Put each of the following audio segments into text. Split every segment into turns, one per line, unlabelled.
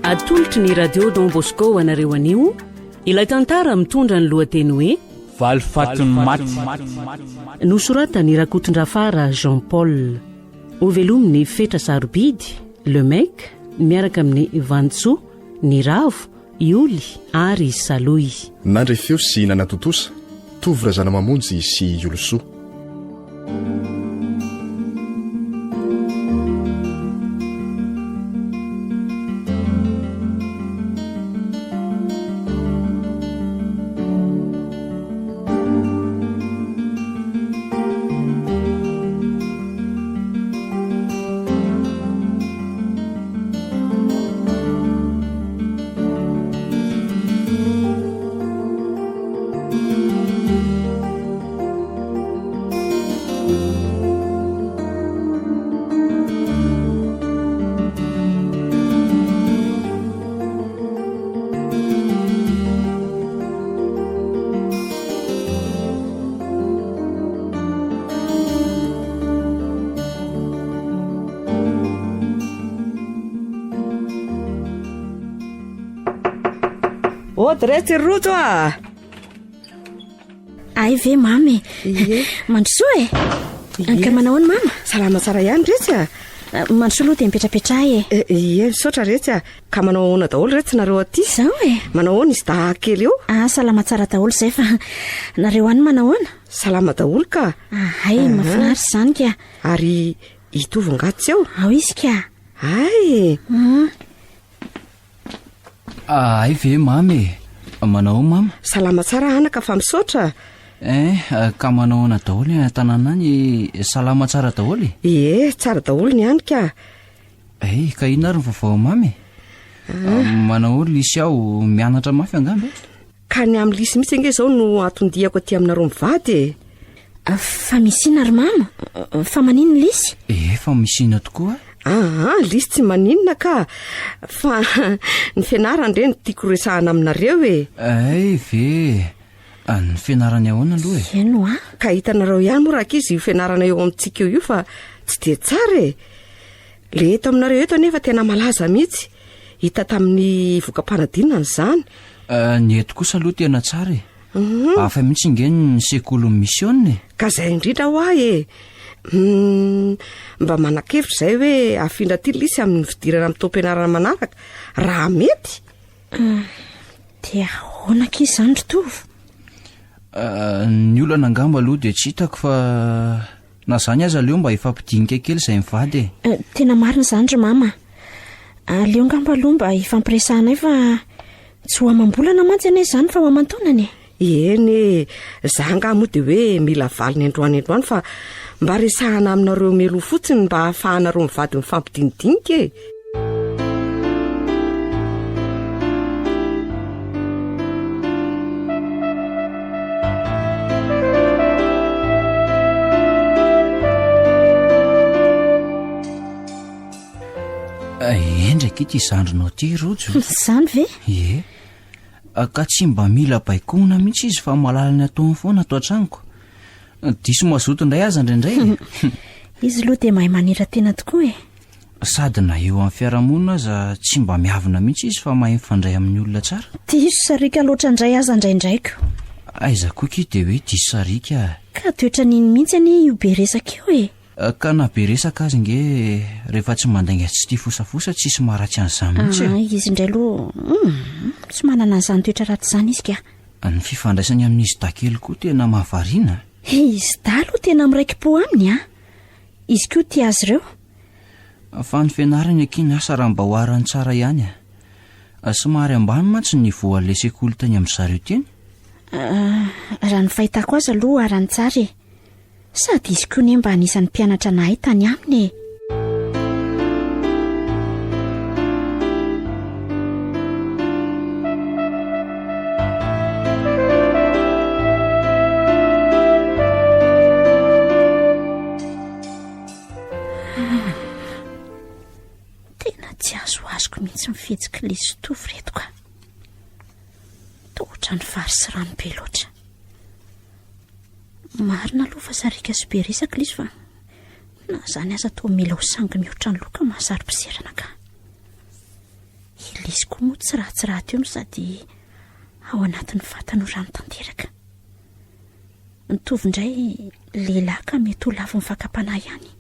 atolotry ny radio Don Bosco anareo anio ilay tantara mitondra ny lohateny hoe
valifatony maty.
nosoratany Rakotondrafara Jean Paul ho velominy Fetra Sarobidy Le Mec miaraka amin'ny Vantso ny Ravo Ioly ary Saloy.
Nandre feo sy nanatotosa tovra zanamamonjy sy Iolosoa.
Rehetra roto
ay ve mamy mandrosoa ka manao ny mama
salama tsara ihany rehetra
mandrosoa loha dia mipetrapetrahy
misaotra rehetra ka manao ahoana daholo rehetra nareo aty
zao
manao ahoana izy dahakely eo
salama tsara daholo zay fa nareo any manao ahoana
salama daholo ka
ay mafinaritra izany ka
ary hitovongatsy eo
ao izy ka
ay
ay ve mamy manao mama
salama tsara anaka fa misaotra
ka manao na daholo ny tanàna any salama tsara daholo
tsara daholo ny any ka
ka ina ary ny vaovao mamy manao lisy aho mianatra mafy angamby
ka ny amin'ny lisy mihitsy ange zao no atondiako aty aminareo mivady
fa misina ary mama fa manino lisy
fa misina tokoa
lisy tsy maninona ka fa ny fianarany re ny tiako resahana aminareo
ve ny fianarany ahoana aloha
eno
ka hitanareo ihany moa raka izy io fianarana eo amintsika io fa tsy de tsara le eto aminareo eto anefa tena malaza mihitsy hita tamin'ny vokam-panadinana izany
ny eto kosa aloha tena tsara afa mihitsy ingeny ny sekoly missione
ka zay indrindra ho ahy mba manan-kevitra zay hoe afindra ty lisy amin'ny fidirana amin'ny taom-pianarana manaraka raha mety
dia ahoanaka izy zany rotovo
ny olana angamba aloha dia tsy hitako fa na zany aza leo mba ifampidinika kely izay mivady
tena marina zany ry mama leo ngamba aloha mba ifampiresahanay fa tsy ho amam-bolana mantsy anay zany fa ho aman-taonany
eny za nga moa dia hoe mila valiny androany fa mba resahana aminareo melo fotsiny mba hahafahanareo mivady mifampidinidinika
endraky ity zandronao ty rojo
zany ve
ka tsy mba mila baikona mihitsy izy fa malalany ataony foana ato an-traniko diso mazoto indray aza indraindray
izy loha dia mahay manera tena tokoa
sady na eo amin'ny fiarahamonina aza tsy mba miavina mihitsy izy fa mahay mifandray amin'ny olona tsara
diso sarika loatra indray aza indraindraiko
aiza koa ki dia hoe diso sarika
ka toetra niny mihitsy any io be resaka io
ka na be resaka azy nge rehefa tsy mandainga tsy tia fosafosa tsisy maharatsy an'izany mihitsy
izy indray aloha tsy manana an'izany toetra raty izany izy ka
ny fifandraisany amin'izy dakely koa tena mahavariana
izy da aloha tena miraiki-po aminy izy koa tia azy ireo
fa ny fianarany akiny asa raha mba hoarany tsara ihany somary ambany mantsy ny voan'ilay sekoly tany amin'ny zareo teny
raha ny fahitako azy aloha arany tsara sady izy koa ne mba anisan'ny mpianatra nahay tany aminy tena tsy azoko mihitsy mifetsika lisy tovy reto ka tohatra ny vary sy rano be loatra marina aloha fa sarika sy be resaka lizy fa na zany aza toa mila ho sangy mihoatra ny loka mahasary mpiserana ka izy koa moa tsy rahatsy eo sady ao anatin'ny fatan'orano tanteraka. Mitovy indray lehilahy ka mety ho lavo mifakapanahy ihany.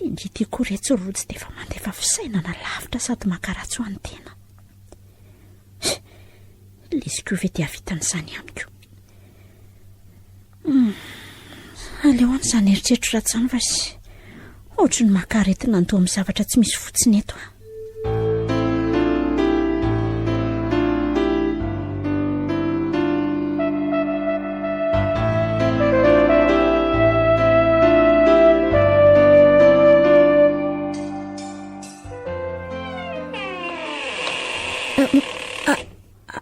Indrity koretso rotsy dia efa mandefa fisainana lavitra sady makaratsy ho an'ny tena. Liziko ve dia vitan'izany amiko. Aleo any izany eritreritro ratsany fa sy ohatry ny makaretina nandoa amin'ny zavatra tsy misy fotsiny eto.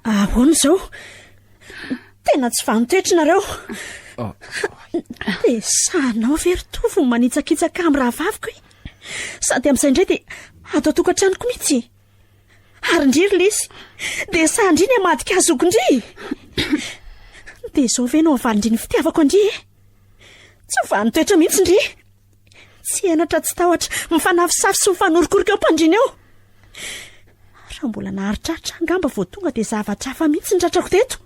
Ahoana izao? Tena tsy vanon-toetra nareo. Dia sanao very tovo manitsakitsaka amin'ny rahavaviko sady amin'izay indray dia atao tokantranoko mihitsy. Ary indriry lisy dia sandry ny amadika azoko indry. Dia izao ve no avalindry ny fitiavako indry? Tsy vanon-toetra mihitsy indry. Tsy enatra tsy tahotra mifanafisafy sy mifanorokoroka eo mpandrina eo. Raha mbola naharitraritra angamba vao tonga dia zavatra hafa mihitsy ny tratrako teto.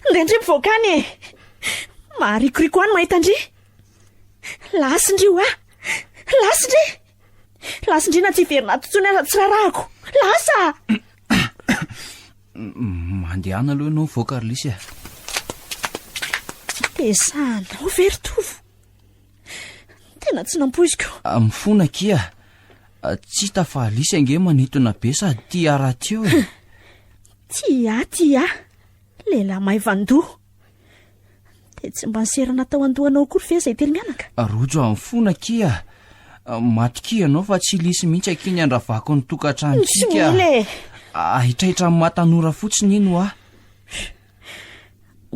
Indrindry mivoakany maharikoriko any mahita indry. Lasindry io lasindry na tsy verina totsony aza tsy rarahako. Lasa
mandehana aloha ianao mivoaka ry Lisy.
Dia sanao very tovo. Tena tsy nampoiziko.
Mifona kia. Tsy hita fa Lisy ange manitona be sady tia raty eo.
Tia lehilahy mahay vandoa. Dia tsy mba niserana tao andohanao kory ve izay telo mianaka?
Rojo amin'ny fona kia. Maty kia ianao fa tsy Lisy mihitsy akiny andravako ny tokantranontsika. Ahitrahitra amin'ny matanora fotsiny ino ah.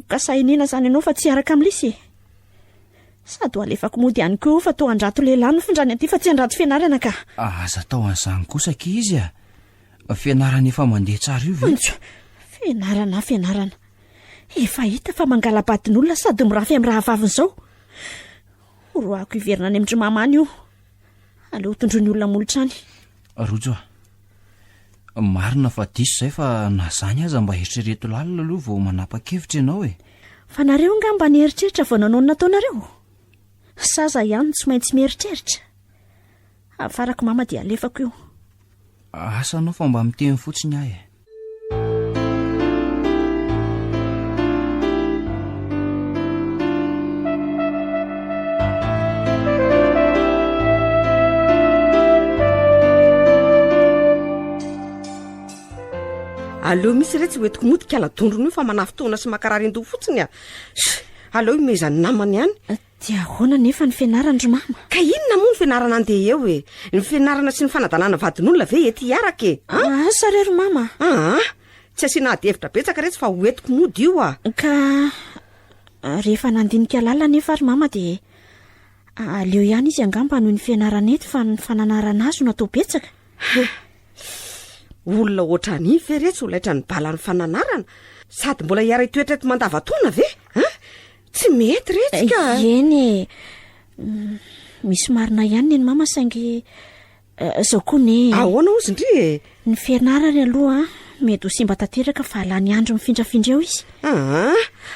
Ka sahinina izany ianao fa tsy araka amin'ny Lisy. Sady ho alefako mody ihany koa fa tao andrato lehilahy no findrany aty fa tsy andrato fianarana ka.
Aza tao an'izany kosa ki izy a. Fianarana efa mandeha tsara io ve? Fianarana. Efa hita fa mangala-badin'olona sady mirafy amin'ny rahavaviny izao. Roako iverina any amin'ny mamany io. Aleo tondroiny olona molotra any. Rojo marina fa diso izay fa na zany aza mba eritrereto lalina aloha vao manapa-kevitra ianao e.
Fa nareo nga mba nieritreritra vao nanao ny nataonareo? Saza ihany tsy maintsy mieritreritra. Afarako mama dia alefako io.
Asanao fa mba miteny fotsiny ahy e.
Aleo misy re tsy hoetiko motika aladondrony io fa manafitoana sy makararendo fotsiny a. Aleo imezany namany ihany.
Dia ahoana nefa ny fianarana mama?
Ka inona moa ny fianarana andeha eo e? Ny fianarana sy ny fanadalana vadin'olona ve ety hiaraka e?
Asa rery mama.
Tsy asiana ady-hevitra betsaka retsy fa hoetiko mody io a.
Ka rehefa nandinika lalina nefa ry mama dia aleo ihany izy angamba noho ny fianarana eto fa ny fananarana azy no atao betsaka.
Olona oatra ny fe retsy ho laitra ny bala ny fananarana sady mbola hiara hitoetra eto mandavatona ve? Tsy mety retsy ka.
Eny misy marina ihany ny mama saingy izao koa ne.
Ahoana ozy indry e?
Ny fianarana aloha mety ho simba tanteraka fa alany andro mifindrafindra eo izy.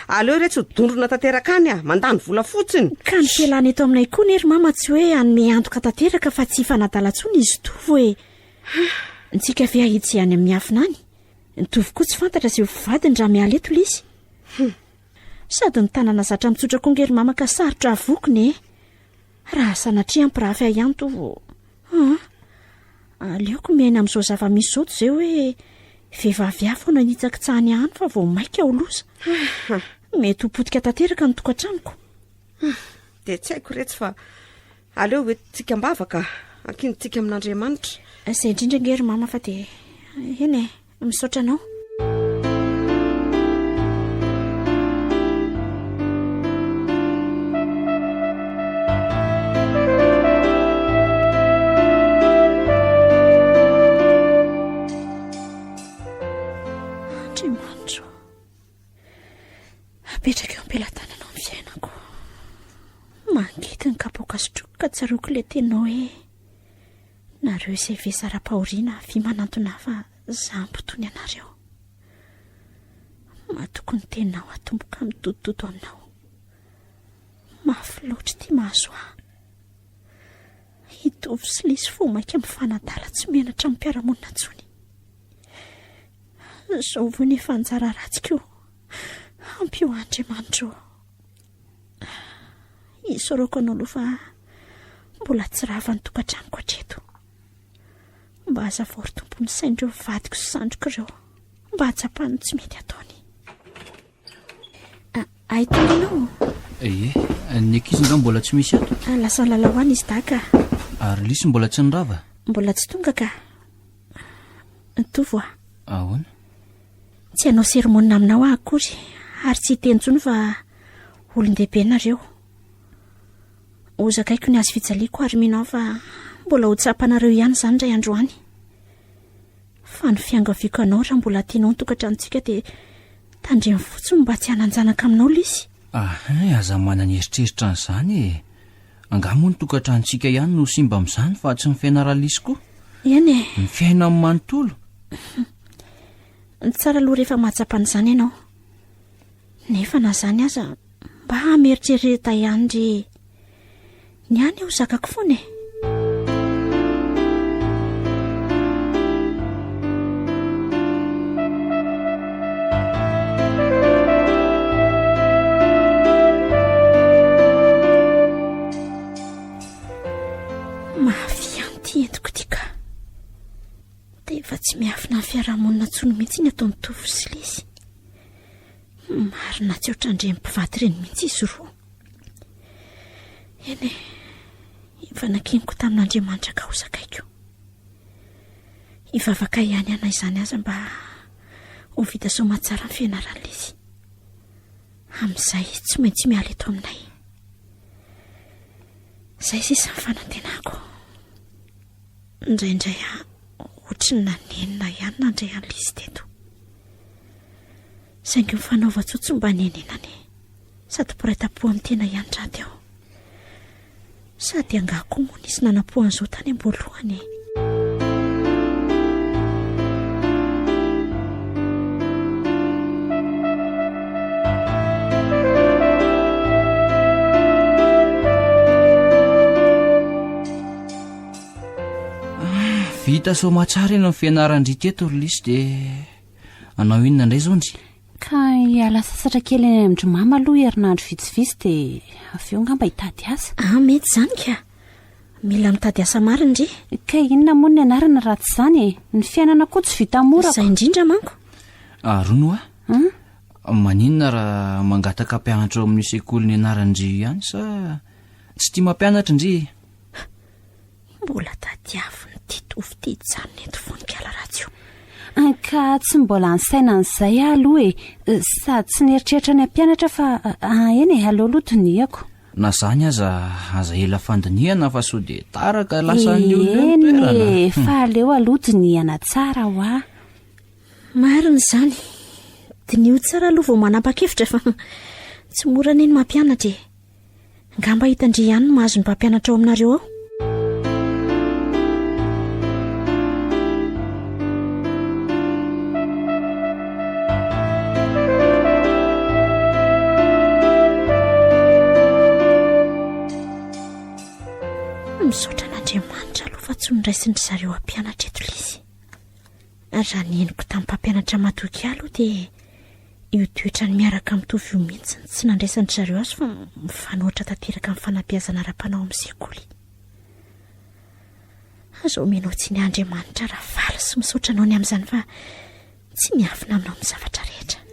Aleo retsy ho dondrona tanteraka any a, mandany vola fotsiny.
Ka ny fialana eto aminay koa nery mama tsy hoe anome antoka tanteraka fa tsy fanadalantsony izy tovo e. Ntsika ve ahitsy ihany amin'ny afina any. Nitovy koa tsy fantatra izay vivadiny raha miala eto Lisy. Sady ny tanana zatra mitsotra koa ngery mama ka sarotra avoko ne. Raha sanatria ampirafy ahy ihany tovo. Aleoko miaina amin'izao zava-misy izao izay hoe vehivavy hafa foana nitsakitsahany ihany fa vao maika ho loza. Mety ho potika tanteraka ny tokantranoko.
Dia tsy haiko retsy fa aleo hoentintsika mbavaka ankinitsika amin'Andriamanitra.
Izay indrindra ngery mama fa dia eny misaotra anao. Andriamanitra, apetraka eo am-pelatananao ny fiainako. Mangidy ny kapoaka sy troka tsaroako ilay tenao nareo izay vesara-pahoriana fimanantona fa zampotony anareo matoko ny teninao atomboka mitototo aminao mafy loatra ty mahazo hitovy sy lisy fo mainka mifanadala tsy menatra amin'ny mpiaramonina ntsony zao vo ny fanjara ratsika io ampio Andriamanitra isoroko anao aloha fa mbola tsy rava ny tokantranoko hatreto mba hazavory tompony saindreo vadiko sy sandroko ireo mba hatsapany tsy mety ataony aitonanao
ny ankizy nga mbola tsy misy ato
lasa lalao any izy daka
ary lisy mbola tsy nirava
mbola tsy tonga ka tovo
ahoana
tsy hanao seromonina aminao akory ary tsy hitentsony fa olon-dehibe nareo ozakaiko ny azo fijaliako ary minao fa mbola ho tsapanareo ihany zany ray androany fa ny fiangaviako anao raha mbola tianao ny tokantranontsika dia tandremy fotsiny mba tsy hananjanaka aminao lisy
aza manany eritreritra n'izany angamo ny tokantranontsika ihany no simba amin'izany fa tsy ny fiainaralisy koa
eny
ny fiaina amin'ny manontolo
ny tsara aloha rehefa mahatsapan'izany ianao nefa na zany aza mba hameritrerireta ihany ry ny any eo zakako foana tsy miafina ny fiarahamonina ntsony mihitsy ny atao mitovy sy lisy marina tsy ohatrandrem-pivady ireny mihitsy izy roa eny ivanakiniko tamin'Andriamanitra ka ho zakaiko ivavaka ihany anay izany aza mba ho vita somatsara ny fianaran'izy amin'izay tsy maintsy miala eto aminay izay sisa ny fanantenako indraindray ohatry ny nanenina ihany nandray an'lizy teto saingy mifanaova-tsotso mba nenenany sady poraitam-po amin'ny tena ihany raty aho sady angako moa nisy nanam-poan'izao tany am-boalohany
vita somatsara eny amin'ny fianaran-dry teto ry lisy dia anao inona indray zao ndry
ka hiala sasatra kely eny amin'ny mama aloha herinandro vitsivitsy dia avy eo ngamba hitady asa
mety zany ka mila mitady asa mariny ndry
ka inona moa ny anarana ratsy izany ny fiainana koa tsy vita mora
izay indrindra manko
rono maninona raha mangataka mpianatra ao amin'ny sekoly ny anaran-dry ihany sa tsy tia mampianatra ndry
mbola tadiavy ny titovy tidzany neto vonikala ratsy io
ka tsy mbola ansaina n'izay aloha sady tsy nieritreritra ny ampianatra fa eny aleo lotoniako
na zany aza ela fandinihana fa so dia taraka lasa ny olona
eny fa aleo alodinihana tsara ho
mariny izany dinio tsara aloha vao manapa-kevitra fa tsy mora neny mampianatra ngamba hitandry ihany no mahazo ny mpampianatra ao aminareo ao misaotra n'Andriamanitra aloha fa tsy niraisindry zareo ampianatra eto lizy raha nieniko tamin'ny mpampianatra matoky aloha dia io toetra ny miaraka mitovy io mihitsy tsy nandraisandry zareo azy fa mifanoatra tanteraka amin'ny fanabeazana ara-panao amin'ny sekoly azao menao tsy ny Andriamanitra raha valy sy misaotra anao ny amin'izany fa tsy miafina aminao amin'ny zavatra rehetra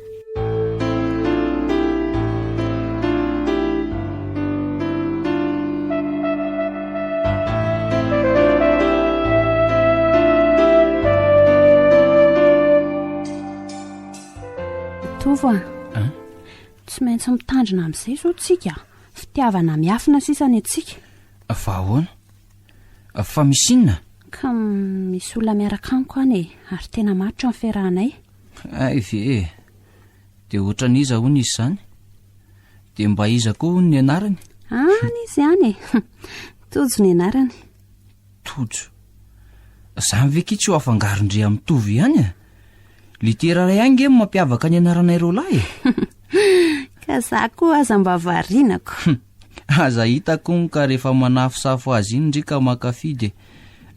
tovo tsy maintsy mitandrina amin'izay zao tsika fitiavana miafina sisany atsika
fa ahoana fa misy inona
ka misy olona miaraka amiko any ary tena matotra ny fiarahanay
ve dia ohatra n'iza hono izy izany dia mba iza koa hono ny anarany
izy ihany tojo ny anarany
tojo Zany veke tsy ho afangarondre mitovy ihany a. Litera ray ange mampiavaka ny anaranay roalahy.
Ka za koa aza mba varinako.
Aza hitako ka rehefa manafosafo azy iny ndrika makafidy.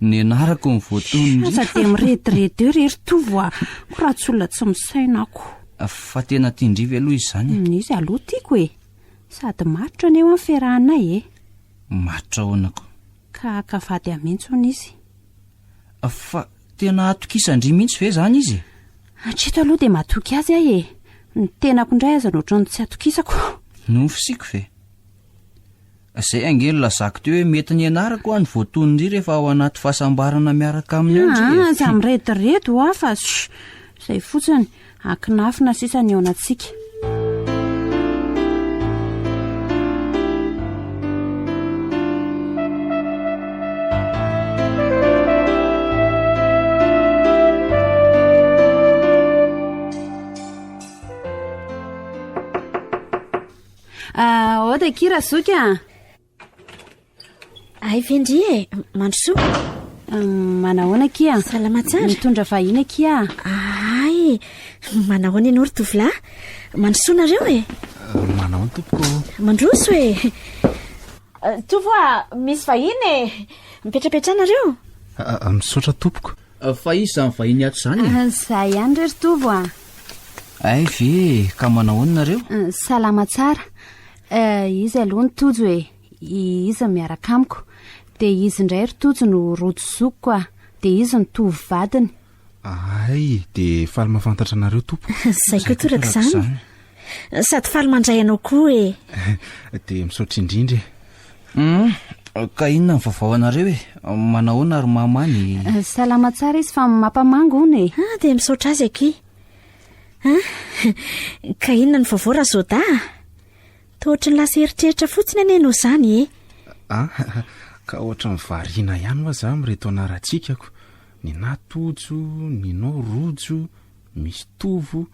Ny anarako ny voatony.
Aza dia miretirety ry tovo a. Raha tsy olona tsy misainako.
Fa tena tindrivy aloha izy zany.
Izy aloha tiako e. Sady marotra ny eo amin'ny fiarahanay e.
Marotra honako.
Ka akafady amintsony izy.
Fa tena atokisandry mihitsy ve zany izy?
Hatreto aloha dia matoky azy ahy e. Ny tenako indray aza nohatrany tsy atokisako.
Nofisiko ve? Zay angely lazako teo hoe mety ny anarako ny voatony rehefa ao anaty fahasambarana miaraka amin'ny andry.
Aza miretirety ho afa. Zay fotsiny akinafina sisa ny ao anatsika. Oda kira soka.
Ay vendry e, mandrosoa.
Manahoana kia?
Salama tsara.
Mitondra vahiny kia?
Ay, manahoana ianao ry tovolahy? Mandrosoa nareo e?
Manahoana tompoko?
Mandroso e. Tovoa, misy vahiny e. Mipetrapetra nareo?
Misaotra tompoko.
Fa izy zany vahiny ato zany.
Zay ihany ry tovo a.
Ay ve, ka manahoana nareo?
Salama tsara. Izy aloha ny tojo e. Izy miaraka amiko. Dia izy indray ry tojo no rojo zoko a. Dia izy ny tovy vadiny.
Ay, dia faly mahafantatra anareo tompoko.
Zay koa toraka izany. Sady faly mandray anao koa e.
Dia misaotra indrindra.
Ka inona ny vaovao anareo e? Manahoana ary mamany?
Salama tsara izy fa mampamango hony e.
Dia misaotra azy aky. Ka inona ny vaovao raha zoda? Tohatra ny lasa eritreritra fotsiny anenao zany e.
Ka ohatra ny variana ihany moa za mireto anaratsikako. Ny natojo, ny nao rojo, misy tovo,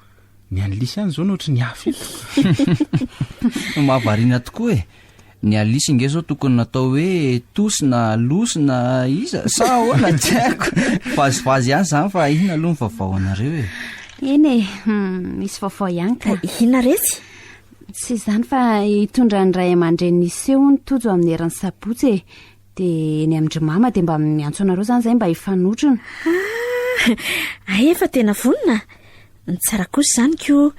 ny anlisy ihany zao nohatra ny afy.
Mahavariana tokoa e. Ny alisy inge zao tokony natao hoe tosina, losina, iza, sa ahoana tsy haiko. Vazivazy ihany zany fa inona aloha ny vaovao anareo e.
Eny e, misy vaovao ihany ka.
Inona retsy?
Tsy izany fa hitondra ny ray aman-dreny niseho ny tojo amin'ny herin'ny sabotsy e. Dia ny amin'ny mama dia mba miantso anareo zany zay mba hifanotrona.
Efa tena vonona. Ny tsara kosa zany ko.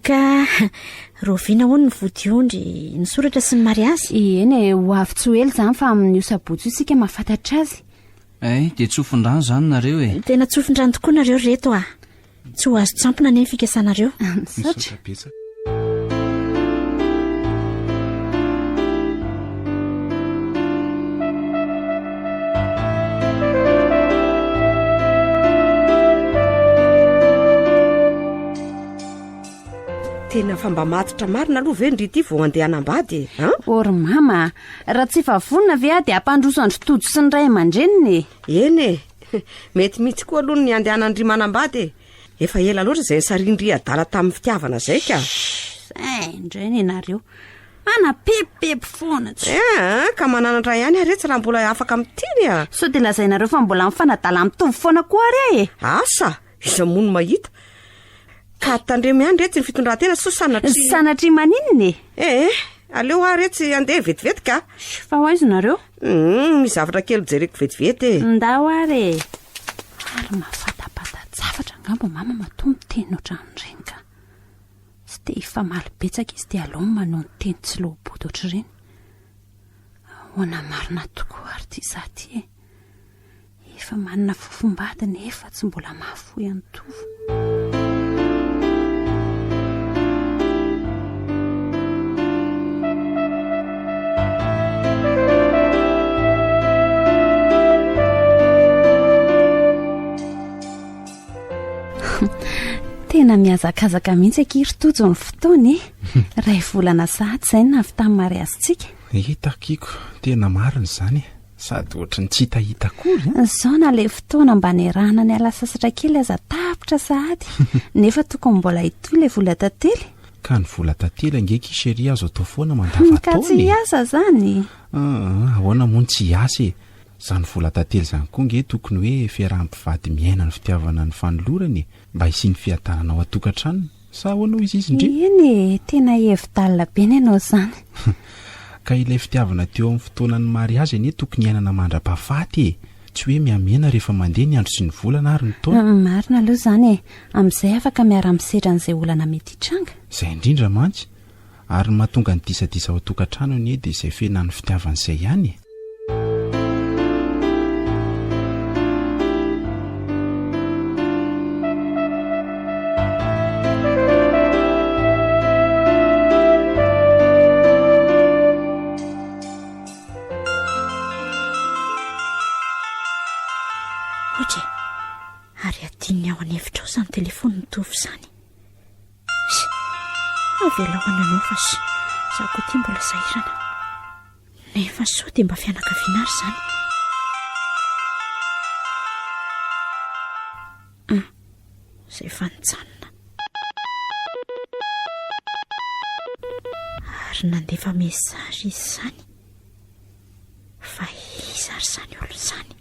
Ka roviana hono ny vodiondry, ny soratra sy ny mariazy.
Eny e, ho avy tsy ho ela zany fa amin'io sabotsy io sika mahafantatra azy.
Dia tsofindrano zany nareo e.
Tena tsofindrano tokoa nareo reto a. Tsy ho azo tsampona ny fikasanareo.
Misaotra betsaka.
Tena fa mba matotra marina aloha ve ndrity vao andeha hanambady e?
Ory mama, raha tsy vavonina ve a dia ampandroso andro tojo sy ny ray aman-dreniny.
Eny e, mety mihitsy koa aloha ny andehanandry manambady e. Efa ela loatra izay nisarindry adala tamin'ny fitiavana zay ka.
Indray ny nareo. Ana pepipepy foana tsy.
Ka mananatra ihany aretsy raha mbola afaka amitiny a.
So dia lazainareo fa mbola mifanadala mitovy foana koa ary e.
Asa, iza mono mahita. Ka tandremo ihany retsy ny fitondratena so sanatry.
Sanatry manininy e?
Aleo aretsy andeha vetivety ka.
Fa ho aizy nareo?
Misy zavatra kely jereko vetivety e.
Ndao ary e. Ary mafatapata zavatra angamba mama matoa miteny ohatran'ireny ka. Tsy dia efa malibetsaka izy dia alao manao ny teny tsy lohibody ohatr'ireny. Ahoana marina tokoa ary ty zaty e. Efa manana fofombady nefa tsy mbola mahafoy any tovo. Tena miazakazaka mihitsy aky tojo ny fotoana e. Ray volana sahaty izay navy tamin'ny mariazitsika.
Hitakiko, tena marina izany. Sady ohatra ny tsy hitahita koa.
Zao na le fotoana mba nerahana ny ala sasatra kely aza tapitra sahady. Nefa tokony mbola hitoy le vola tantely.
Ka ny vola tantely angeka ishery azo atao foana mandava taona.
Ka tsy hiasa zany.
Ahoana moa tsy hiasa e. Zany vola tantely zany koa nge tokony hoe fiarahampivady miaina ny fitiavana ny fanolorany mba hisiany fiatanana ao atokantrano sa hoanao izy indrindra?
Eny tena hevi-dalina be ny ianao zany.
Ka ilay fitiavana teo amin'ny fotoanan'ny mariazy anie tokony iainana mandra-pahafaty tsy hoe miamena rehefa mandeha ny andro sy ny volana ary ny taona.
Marina aloha zany amin'izay afaka miara-misedra an'izay olana mety hitranga.
Izay indrindra mantsy ary mahatonga ny disadisa ao atokantrano anie dia izay fiainan'ny fitiavan'izay ihany.
Ary adininy ao anevitra ao izany telefony mitovy izany. Avela ho ananao fa sy za koa tia mbola sahirana. Nefa sao dia mba fianakaviana ary izany. Izay fanotsanina. Ary nandefa mesazy izy izany. Fa izy ary izany olo izany.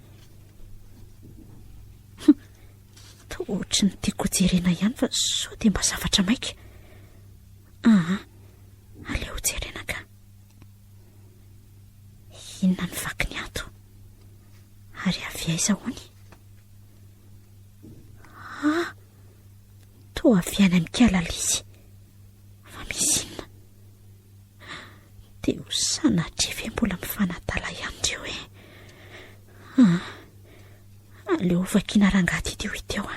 Ohatry ny tiako jerena ihany fa sao dia mba zavatra maika. Aleo jerena ka. Inona ny vaky ny ato? Ary avy aiza hony? Toa avy any amikalala izy. Fa misy inona? Dia ho sanatry ve mbola mifanatala ihany teo e? Aleo vakiana rangaty teo iteo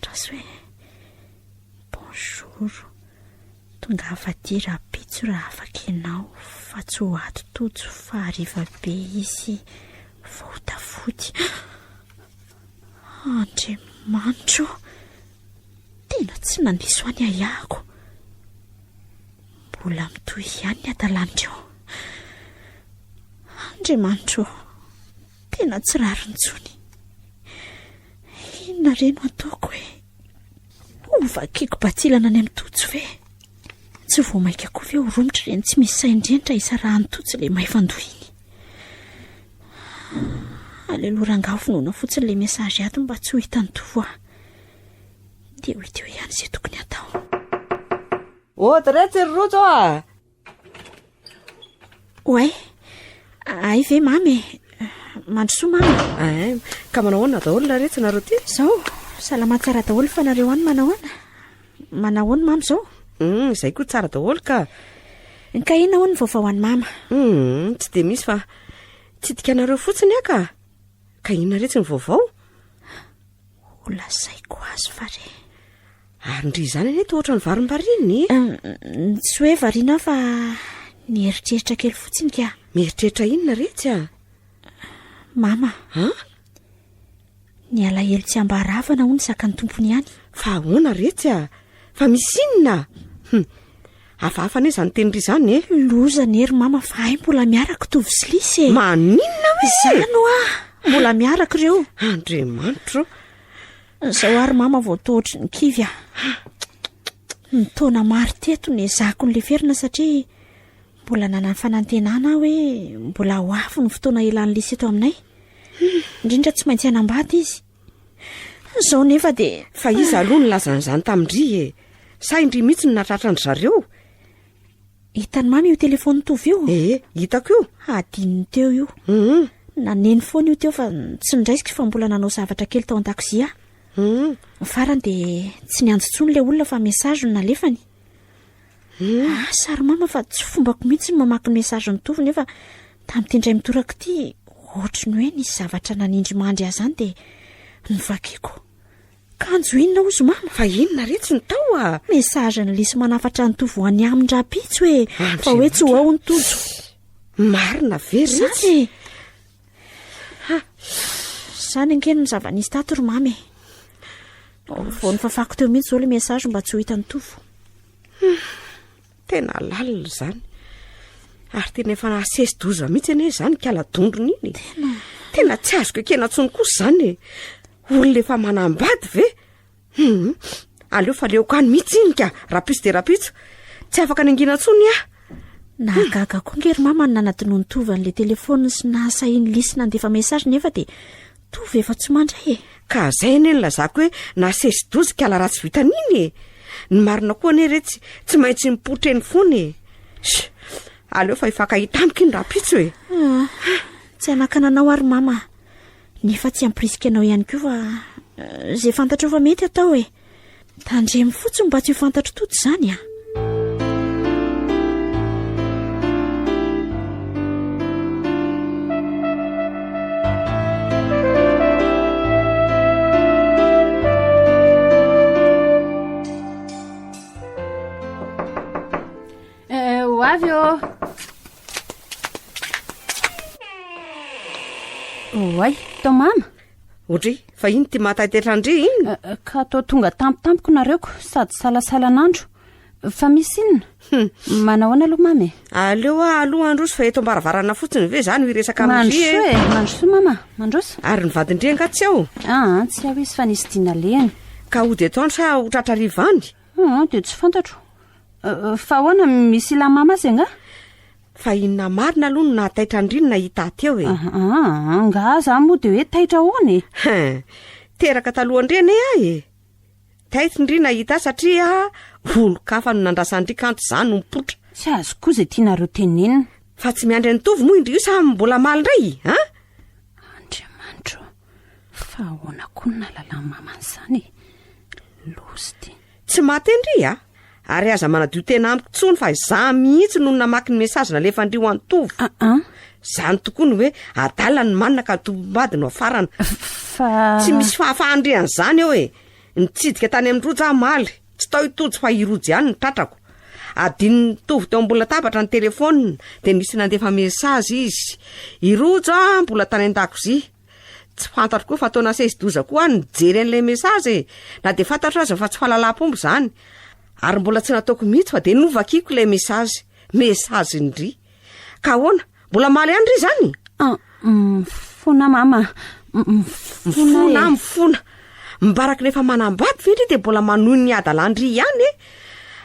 Raso hoe bonjour, tonga afaty rapitso raha afaka ianao fa tsy ho ato tojo fa hariva be izy vaotafody. Andriamanitro, tena tsy nandiso any ahako. Mbola mitohy ihany ny adalanitra eo. Andriamanitro, tena tsy rary ntsony. Inona reno ataoko e? Ovakiko batsilana any amin'ny tojo ve? Tsy vo maika koa ve ho romotry reny tsy misy saindrendra isarahany tojo le mahay fandohiny. Alelo rangaho finoana fotsiny le mesazy ato mba tsy ho hitany tovo aho. Dia ho hita eo ihany izay tokony atao.
Rehetra ry rojo a.
Oay, ay ve mamy? Mandrosoa mamy?
Ka manao ahoana daholo rehetra nareo ty?
Zao, salama tsara daholo fa nareo any manao ahoana? Manao ahoana mamy zao?
Izay koa tsara daholo ka.
Ka inona ahoana ny vaovao any mama?
Tsy dia misy fa tsy dikanareo fotsiny aka. Ka inona rehetra ny vaovao?
Ho lazaiko azy fare.
Ary ndry izany anie toa ohatran'ny varim-barininy.
Tsy hoe variana fa nieritreritra kely fotsiny ka.
Mieritreritra inona rehetra?
Mama, ny alahelo tsy ambaravana hono sakany tompony ihany.
Fa ahoana rehetra? Fa misy inona? Hafahafa anie izany tenindry izany e.
Loza ny hery mama fa ay mbola miaraka tovy sy lisy e.
Maninona hoe?
Izany mbola miaraka ireo.
Andriamanitro.
Zao ary mama vao tohotry ny kivy a. Ny taona maro teto ny ezako ny leferina satria mbola nanany fanantenana hoe mbola ho afo ny fotoana ilan'ny lisy eto aminay. Indrindra tsy maintsy hanambady izy. Zao nefa dia
fa izy aloha ny lazan'izany tamindry e. Sa indry mihitsy ny natratrandry zareo.
Hitany mamy io telefony tovy io?
Hitako io.
Adininy teo io. Naneny foana io teo fa tsy ndraisiko fa mbola nanao zavatra kely tao an-dakozia. Farany dia tsy nianjotsony ilay olona fa mesazy no nalefany. Sary mama fa tsy fombako mihitsy ny mamaky ny mesazy ny tovy nefa tamin'ny tendray mitoraka ity ohatry ny hoe nisy zavatra nanindry mandry azy izany dia nivakiako. Kanjo inona ozy mama?
Fa inona rehetra ny tao a?
Mesazy ny lisy manafatra ny tovy ho any amin'ny rapitso hoe fa hoe tsy ho ao ny tojo.
Marina ve rehetra?
Zany angeny ny zava-nisy tato ry mamy. Vao ny fafako teo mihitsy zao ilay mesazy mba tsy ho hita ny tovo.
Tena lalina izany. Ary tena efa nahasesy-doza mihitsy anie izany kaladondrony iny. Tena tsy azoko ekena ntsony kosa izany e. Olona efa manambady ve? Aleo fa leoko any mihitsy iny ka. Rapitso dia rapitso. Tsy afaka nangina ntsony a.
Nahagaga koa ngery mama ny nanatinoa ny tovan'la telefona sy nahasahiny lisy nandefa mesazy nefa dia tovy efa tsy mandray e.
Ka zay ane ny lazako hoe nasesidozy kala ratsy vitan'iny e. Ny marina koa ane re tsy maintsy mipotra eny foana e. Aleo fa ifakahita amiko iny rapitso e.
Tsy anakana anao ary mama, nefa tsy ampirisika anao ihany koa fa zay fantatro fa mety atao e. Tandremy fotsiny mba tsy ho fantatro toto zany a.
Avy oay tao mama
Ohatry fa iny ty mahataitetrandre iny
ka atao tonga tampotampoko nareoko sady salasalan'andro fa misy inona manahoana aloha mamy
aleo aloha androso fa eto ambaravarana fotsiny ve zany iresaka
mandroso mandroso mama mandroso
ary ny vadindre nga tsy ao
tsy aho izy fa nisy dina leny
ka ody etoandro sa hotratrarivany
dia tsy fantatro fa ahoana misy ilay mama azy nga
fa inona marina aloha no nahataitra-ndriny nahita teo e
nga za moa dia hoe taitra hoany
teraka talohandreny ahy e taitry-ndry nahita satria olo-kafa no nandrasan'ndry kanto zany no mipotra
tsy azo koa izay tianareo tenenina
fa tsy miandry ny tovy moa indry io sa mbola maly indray
Andriamanitro fa ahoana koa ny nalalan'ny maman'izany losy ty
tsy matendry ary aza manadio tena amiko tsony fa za mihitsy no namaky ny mesazy nalefandrio ho an'ny tovy zany tokoa ny hoe adala ny manina ka tombady no afarana
fa
tsy misy fahafahandrean'izany eo e nitsidika tany amin'ny rojo maly tsy tao itojo fa irojo ihany ny tratrako adiny tovy teo ambola tabatra ny telefona dia nisy nandefa mesazy izy irojo mbola tany an-dakozia tsy fantatro koa fa ataona sesidoza koa ny jery an'ilay mesazy na dia fantatro aza fa tsy fahalalam-pombo zany ary mbola tsy nataoko mihitsy fa dia novakiko ilay mesazy indry ka ahoana mbola maly ihany ry zany
fona mama
mifona mibaraky rehefa manambady ve ndry dia mbola manohy ny adalandry ihany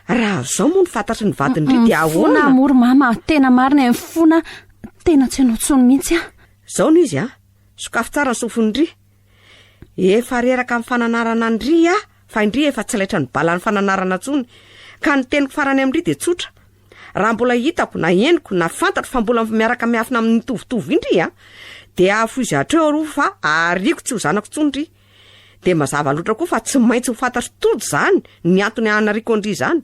raha zao moa ny fantatry ny vadindry dia ahoana
fona amory mama tena marina mifona tena tsy hanao tsony mihitsy
zao no izy sokafo tsara ny sofindry efa reraka amin'ny fananarana ndry fa indry efa tsy laitra ny bala ny fananarana tsony ka ny teniko farany amin'ndry dia tsotra raha mbola hitako na henoko na fantatro fa mbola miaraka miafina amin'ny tovitovy indry dia afo izy hatreo aroa fa ariko tsy ho zanako tsondry dia mazava loatra koa fa tsy maintsy ho fantatro todo zany ny antony anariko andry zany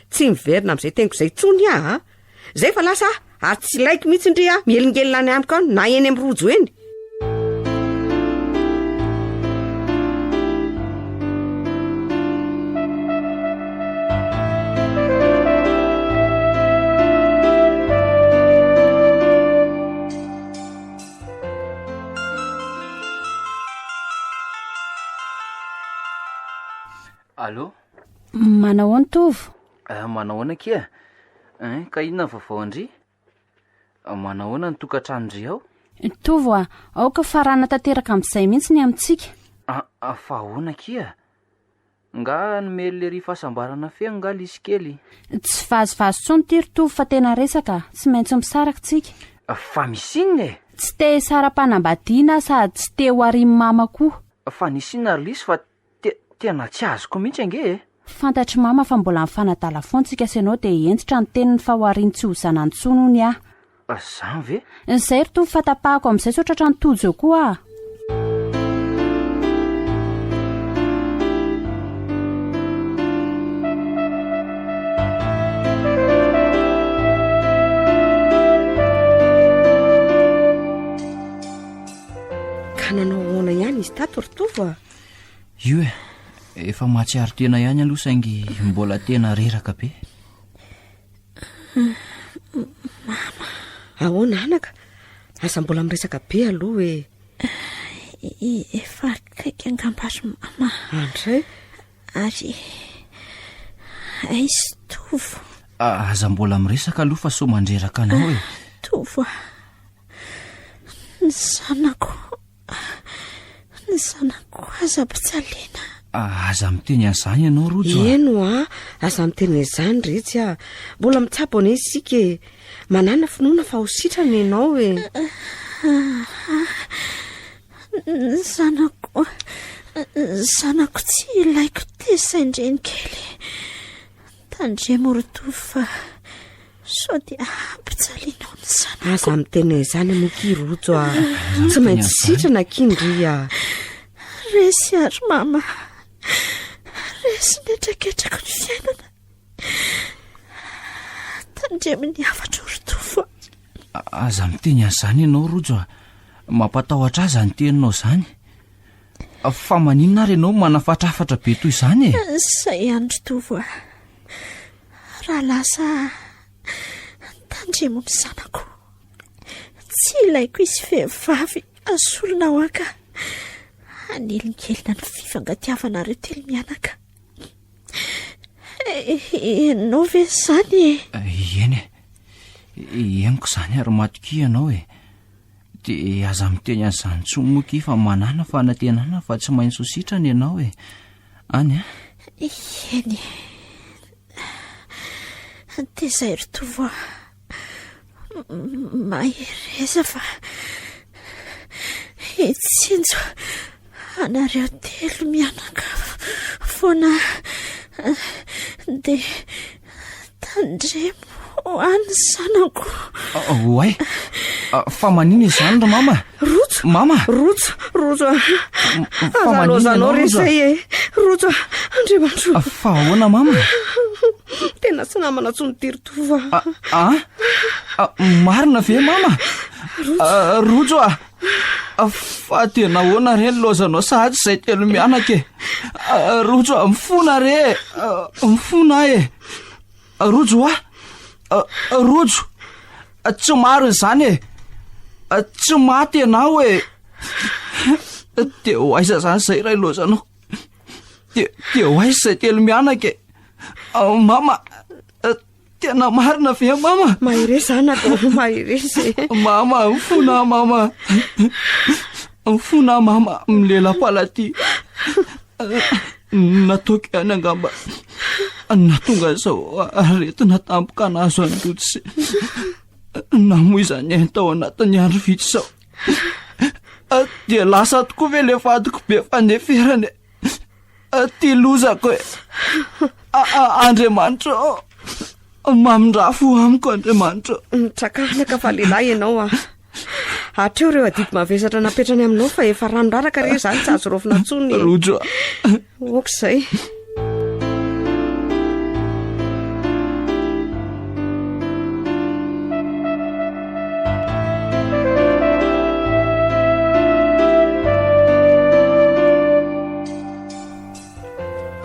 tsy miverina amin'izay teniko izay tsony zay fa lasa ary tsy laiko mihitsy indry mielingelina any amiko ao na eny amin'ny rojo eny
Allô
manahoana tovy
manahoana kia ka inona ny vaovao andry manahoana ny tokantrano-ndry ao
tovy aoka farana tanteraka amin'izay mihitsy ny amintsika
fa ahoana kia nga nomely le ry fahasambarana feno nga lisy kely
tsy vazovazo tsony ty ry tovy fa tena resaka tsy maintsy misaraka tsika
fa misy inona
tsy te sara-panambadiana sady tsy te ho arimy mama koa
fa nisy inona ry lisy fa tena tsy azoko mihitsy ange
fantatry mama fa mbola mifanadala foantsika sy ianao dia entsitra ny teniny fa ho ariany tsy ho zanantsony ony
zany ve
izay ry tovy fa tapahako amin'izay sotratra ny tojo eo koa
ka nanao ahoana ihany izy tato ry tovy
io efa mahatsiary tena ihany aloha saingy mbola tena reraka be
mama ahoana anaka asa mbola miresaka be aloha
efa kaiky angambary mama
andray
ary izy tovy
aza mbola miresaka aloha fa so mandreraka anao
tovy ny zanako aza-pitsalena
Aza miteny an'izany ianao Rojo?
Eno aza miteny izany retsy mbola mitsabo ane isika manana finoana fa ho sitrana ianao
zanako tsy ilaiko tesaindreny kely tandremo Roto fa sao dia ampitsalinao ny zanako.
Aza miteny izany moky Rojo tsy maintsy sitrana kindry
resy ary mama, resy netraketrako ny fiainana tandremo ny afatra Roto fa
aza miteny an'izany ianao Rojo mampatahotra aza ny teninao izany fa maninona ary ianao manafatrafatra be toy izany
Izay andro tovo raha lasa tandremo ny zanako tsy ilaiko izy vehivavy asolona ao aka anelin-kelina ny fifangatiavanareo telo mianaka. Ianao ve izany
Eny henoko izany ary matoki ianao dia aza miteny an'izany tsy moky fa manana fanantenana fa tsy maintsy ho sitrana ianao any
Eny tezay Rotovo mahireza fa hitsinjo anareo telo mianaka foana dia tandremo any zanako.
Oay fa manina izany ro mama?
Rojo
mama
Rojo aza lozanao resay Rojo andriamandro
fa ahoana mama?
tena tsy namana tsony ty Rotovo
marina ve mama? Rojo fa tena ahoana re ny lozanao sahady izay telo mianaka Rojo mifona re mifona Rojo Rojo tsy maro izany tsy maty ianao dia ho aiza izany izay ray lozanao dia ho aiza izay telo mianaka mama tena marina ve mama?
Mahiresy zanako mahiresy
mama mifona mama mifona mama milela-palaty nataoko ihany angamba natonga izao aretina tampoka nazo andoto sy namoy izany hainy tao anatin'ny andro vitsy izao dia lasa tokoa ve le vadiko be faneferany ty lozako Andriamanitra mamindrafo amiko Andriamanitra.
Tsakanaka fa lehilahy ianao hatreo ireo adidy mavesatra napetrany aminao fa efa ranoraraka re izany tsy azo rofina tsony
Rojo
ok'izay.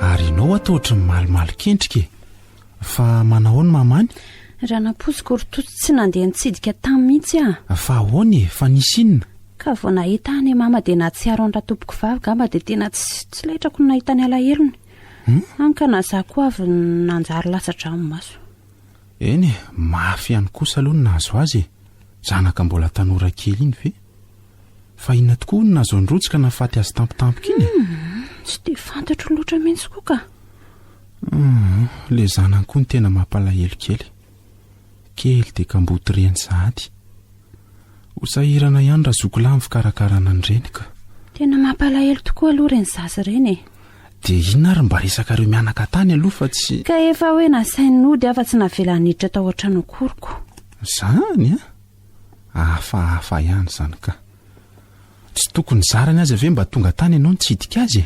Ary ianao ataotry ny malimaly kendrika fa manahoany mamany?
Raha naposiko Roto tsy nandeha nitsidika tany mihitsy
fa ahoany fa nisy inona?
Ka vao nahita any mama dia natsiaro ny ratopoko vavy gamba dia tena tsy letrako ny nahita ny alahelony anka na za koa avy nanjary lasatra amin'ny maso.
Eny mafy ihany kosa aloha ny nahazo azy zanaka mbola tanora kely iny ve fa inona tokoa ny nahazo ny Rojo ka nafaty azy tampotampoka iny
tsy dia fantatro loatra mihitsy koa ka
le zanany koa ny tena mampalahelo kely dia kamboty reny sahady hosahirana ihany raha zokolay fikarakarana ny renika.
Tena mampalahelo tokoa aloha reny zazy reny
dia inona ary mba resaka ireo mianaka tany aloha fa tsy
ka efa hoe nasainy nody afa tsy navelaniditra tao ohatrano koriko
zany hafa ihany zany ka tsy tokony zarany azy ve mba tonga tany ianao nitsidika azy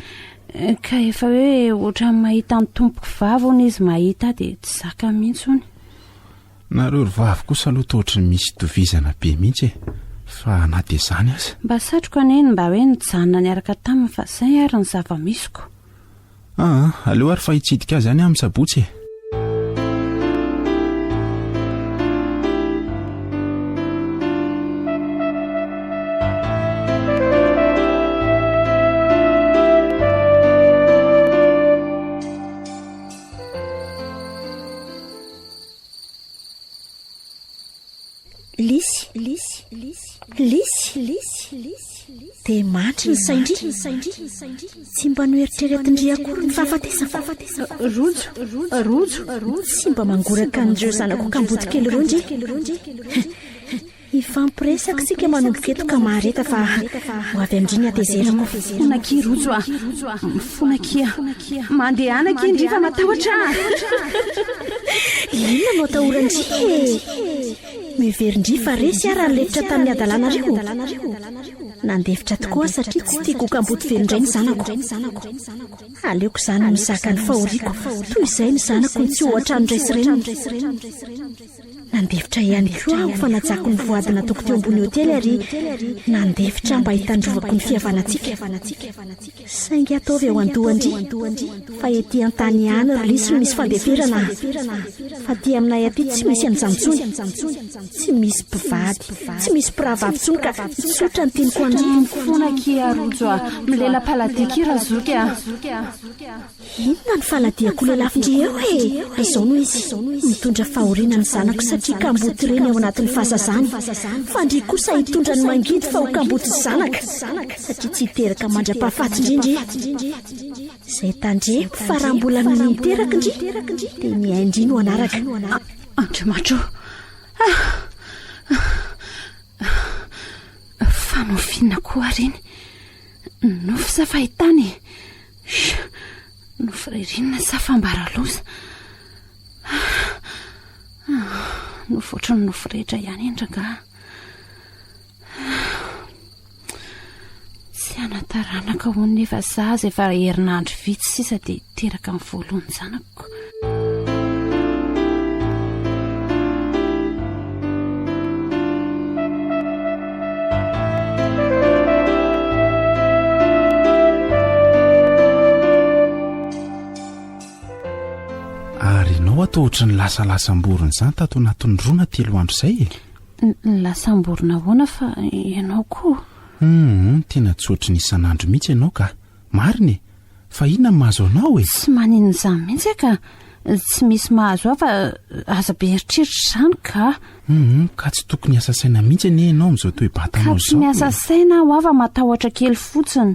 ka efa hoe ohatra mahita ny tompoko vavy ony izy mahita dia tsy zaka mihitsy ony.
Nareo ry vavy kosa aloha tohatra ny misy tovizana be mihitsy fa na dia izany aza
mba satroka aneny mba hoe nijanona niaraka taminy fa izay ary ny zava-misiko.
Aleo ary fa hitsidika azy any amin'ny sabotsy
Lisy dia matry ny saindry tsy mba noeritreretindry akory ny fahafatesa rojo tsy mba mangoraka n'ireo zanako kamboty kely ireo ndry ifampiresaka sika manomboka eto ka mahareta fa ho avy amindry ny atezerako
fonaki rojo mifonakia mandehanaki indry fa matahotra
inona no atahorandry miverindry fa resy ary ny lefitra tamin'ny adalàna reo nandefitra tokoa satria tsy tiako kamboty verindray ny zanako aleoko izany mizaka ny fahoriako toy izay ny zanako ny tsy ohatra nydray sy reniny nandefitra ihany koa aho fa najako ny voadina toko teo ambony hotely ary nandefitra mba hitandrovako ny fihavanantsika saingy ataovy ao andohandry fa ety an-tany ihany ry lisy no misy fandeferana fa ty aminay aty tsy misy an'izantsony tsy misy mpivady tsy misy mpirahavavitsony ka tsotra ny teniko andry
fonaki rojo milela-paladiky razoka
inona ny faladiako lelafindry eo izao no izy mitondra fahoriana ny zanako satria kamboty reny ao anatin'ny fahazazany fa ndry kosa hitondra ny mangidy fa ho kamboty zanaka satria tsy hiteraka mandra-pahafaty indrindry izay tandremo fa raha mbola miteraka indry dia miaindry no anaraka
andriamatro fanofiana koa reny nofo sa fahitany nofiririnina sa fambaraloza nofotra ny nofirehetra ihany endraka tsy anataranaka ho nefa zaza efa herinandro vitsy sisa dia teraka amin'ny voalohany zanako
atao ohatra ny lasalamborona izany tato anatin'ny rona 3 andro izay
ny lasamborona hoana fa ianao koa
tena tsotra ny isan'andro mihitsy ianao ka mariny fa inona mahazo anao
tsy maninona izany mihitsy ka tsy misy mahazo aho fa aza be eritreritra izany
ka tsy tokony asa saina mihitsy anie ianao amin'izao toe-batanao
izao ka tsy miasa saina aho afa matahotra kely fotsiny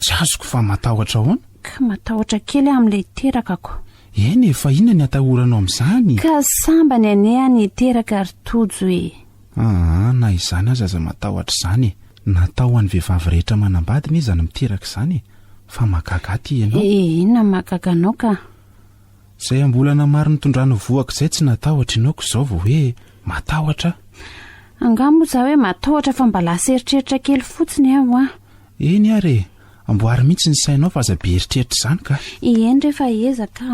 tsy azoko fa matahotra hoana
ka matahotra kely amin'ilay terakako
eny fa inona ny atahoranao amin'izany
ka samba ny ane ny teraka ritojo
na izany aza aza matahotra izany natao an'ny vehivavy rehetra manambadiny izany miteraka izany fa mahagaga ty ianao
inona mahagaga anao ka
izay ambolana maro nitondrano voaka izay tsy natahotra inaoko izao vao hoe matahotra
angamo za hoe matahotra fa mba lasa eritreritra kely fotsiny aho
eny ary amboary mihitsy ny sainao fa aza be eritreritra izany ka
eny rehefa ezaka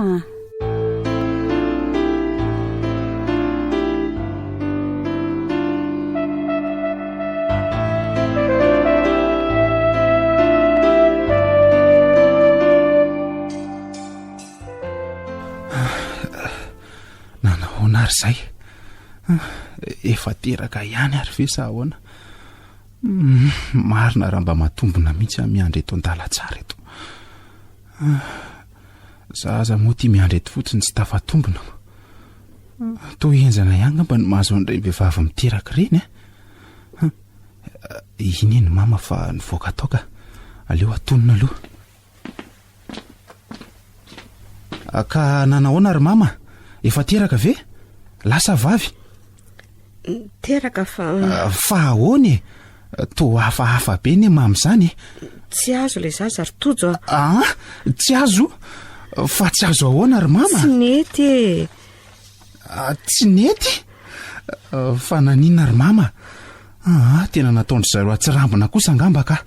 nanahoana ary izay efa teraka ihany ary ve sa ahoana marina raha mba matombona mihitsy miandry eto an-dalatsara eto zaza moa tia miandry eto fotsiny tsy tafatombona to enjana ihany mba ny mahazo an'ireny vehivavy miteraka ireny iny eny mama fa nivoaka tao ka aleo atonona aloha ka nanahoana ary mama efa teraka ve lasa vavy
teraka
fa ahoany to hafahafa be ny mamy izany
tsy azo ilay zaza ry tojo
tsy azo fa tsy azo ahoana ary mama
tsy nety
tsy nety fa nanina ary mama tena nataondry zareo atsirambina kosa angamba ka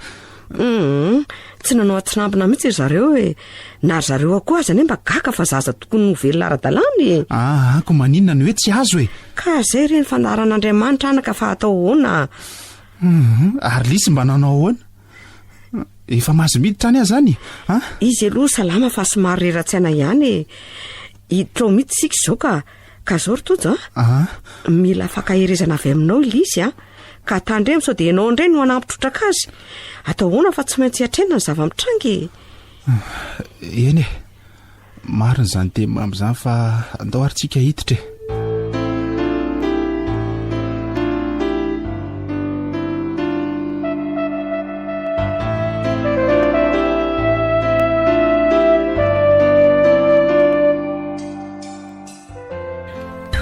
tsy nanao atsirambina mihitsy zareo na zareo akoa aza ny mba gaka fa zaza tokony novelona ara-dalàny
ko maninona ny hoe tsy azo
ka izay reny fandaharan'Andriamanitra anaka fa atao ahoana
ary lisy mba nanao ahoana efa mahazo miditra any azany
izy aloha salama fa somary reratsiana ihany hiditra ao mihitsy sika izao ka zao ry tojo mila fankahirezana avy aminao ilisy ka tandremo sao dia ianao indray no anampitrotraka azy atao ahoana fa tsy maintsy hiatrena ny zava-mitrangy
eny marina izany dia mam'izany fa andao ary tsika hiditra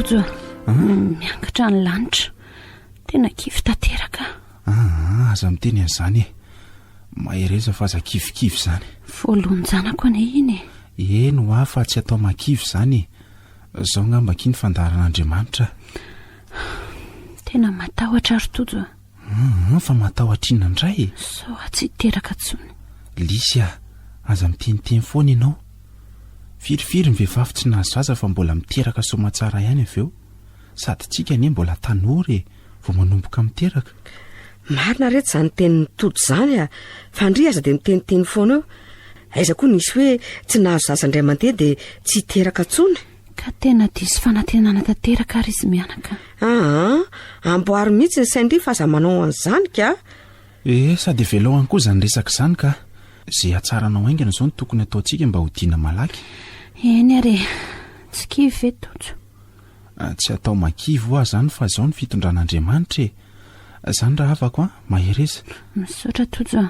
tojo miangatra ny lanitra tena kivy tanteraka.
Aza miteny an'izany mahereza fa aza kivikivy izany.
Voalohany-janako ane iny.
Eno fa tsy atao makivy izany. Zao ngambakiny fandaharan'Andriamanitra.
Tena matahotra ary tojo.
Fa matahotra inandray.
So tsy teraka tsony.
Lisy aza miteniteny foana ianao. Firifiry ny vehivavy tsy nahazo zaza fa mbola miteraka somatsara ihany avy eo. Sady tsika anie mbola tanora vao manomboka miteraka.
Marina reto izany tenin'ny todo izany fa ndry aza dia miteniteny foana eo. Aiza koa nisy hoe tsy nahazo zaza indray mandeha dia tsy teraka tsony.
Ka tena diso fanantenana tanteraka ary izy mianaka.
Amboary mihitsy ny saindry fa aza manao an'izany ka.
Sady velohany koa izany resaka izany ka. Izay hatsaranao haingana izao no tokony ataontsika mba ho diana malaky.
Eny ary tsy kivy ve tojo.
Tsy atao makivy ho izany fa izao ny fitondran'Andriamanitra izany raha afaka mahereza.
Misaotra tojo.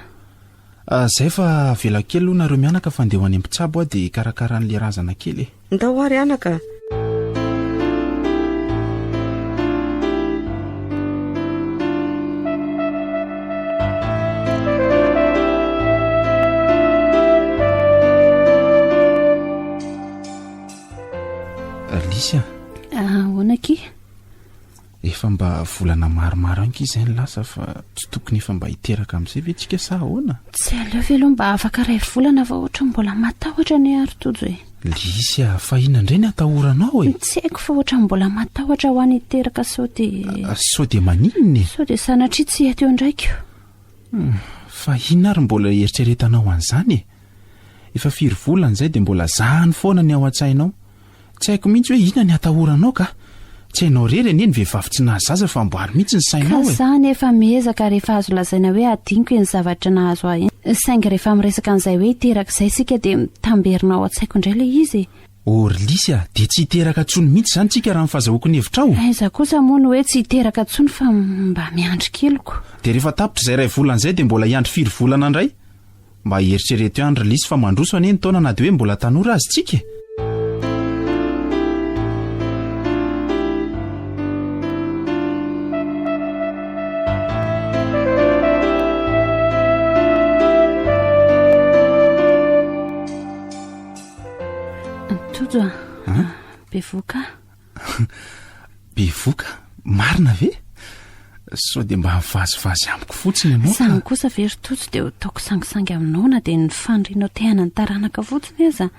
Zay fa vela kely aloha nareo mianaka fa andeha ho any am-pitsabo dia karakara n'le razana kely.
Ndao ary anaka.
Lisy
ahoanaky?
Efa mba volana maromaro anky izay ny lasa fa tsy tokony efa mba hiteraka amin'izay ve tsika sa ahoana?
Tsy aleo ve aloha mba afaka ray volana fa ohatra mbola matahotra ny ary tojo e.
Lisy fa inona indray ny atahoranao e?
Tsy haiko fa ohatra mbola matahotra ho any hiteraka sao
dia maninona e?
Sao dia sanatria tsy eto eo ndraiko.
Fa inona ary mbola eritreretanao an'izany e? Efa 4 volana izay dia mbola zahany foana ny ao an-tsainao. Tsy haiko mihitsy hoe inona ny atahoranao ka. Tsy hainao rery anie ny vehivavy tsy nahazo zaza fa amboary mihitsy ny sainao e.
Ka izany efa miezaka rehefa azo lazaina hoe adiniko ny zavatra nahazo ahy. Saingy rehefa miresaka an'izay hoe hiteraka izay sika dia mitamberinao an-tsaiko indray le izy.
Ory Lisy dia tsy hiteraka tsony mihitsy izany tsika raha mifahazahoako ny hevitrao.
Aiza kosa moa no hoe tsy hiteraka tsony fa mba miandry keloko.
Dia rehefa tapitra izay 2 volana izay dia mbola hiandry 4 volana indray. Mba eritrereto ihany ry Lisy fa mandroso anie ny taona na dia hoe mbola tanora azy tsika.
Bevoka?
Bevoka? Marina ve? Sao dia mba mivazivazy amiko fotsiny ianao.
Samy kosa very tojo dia ho taoko sangisangy aminao na dia ny fandrinao tehana ny taranaka fotsiny aza.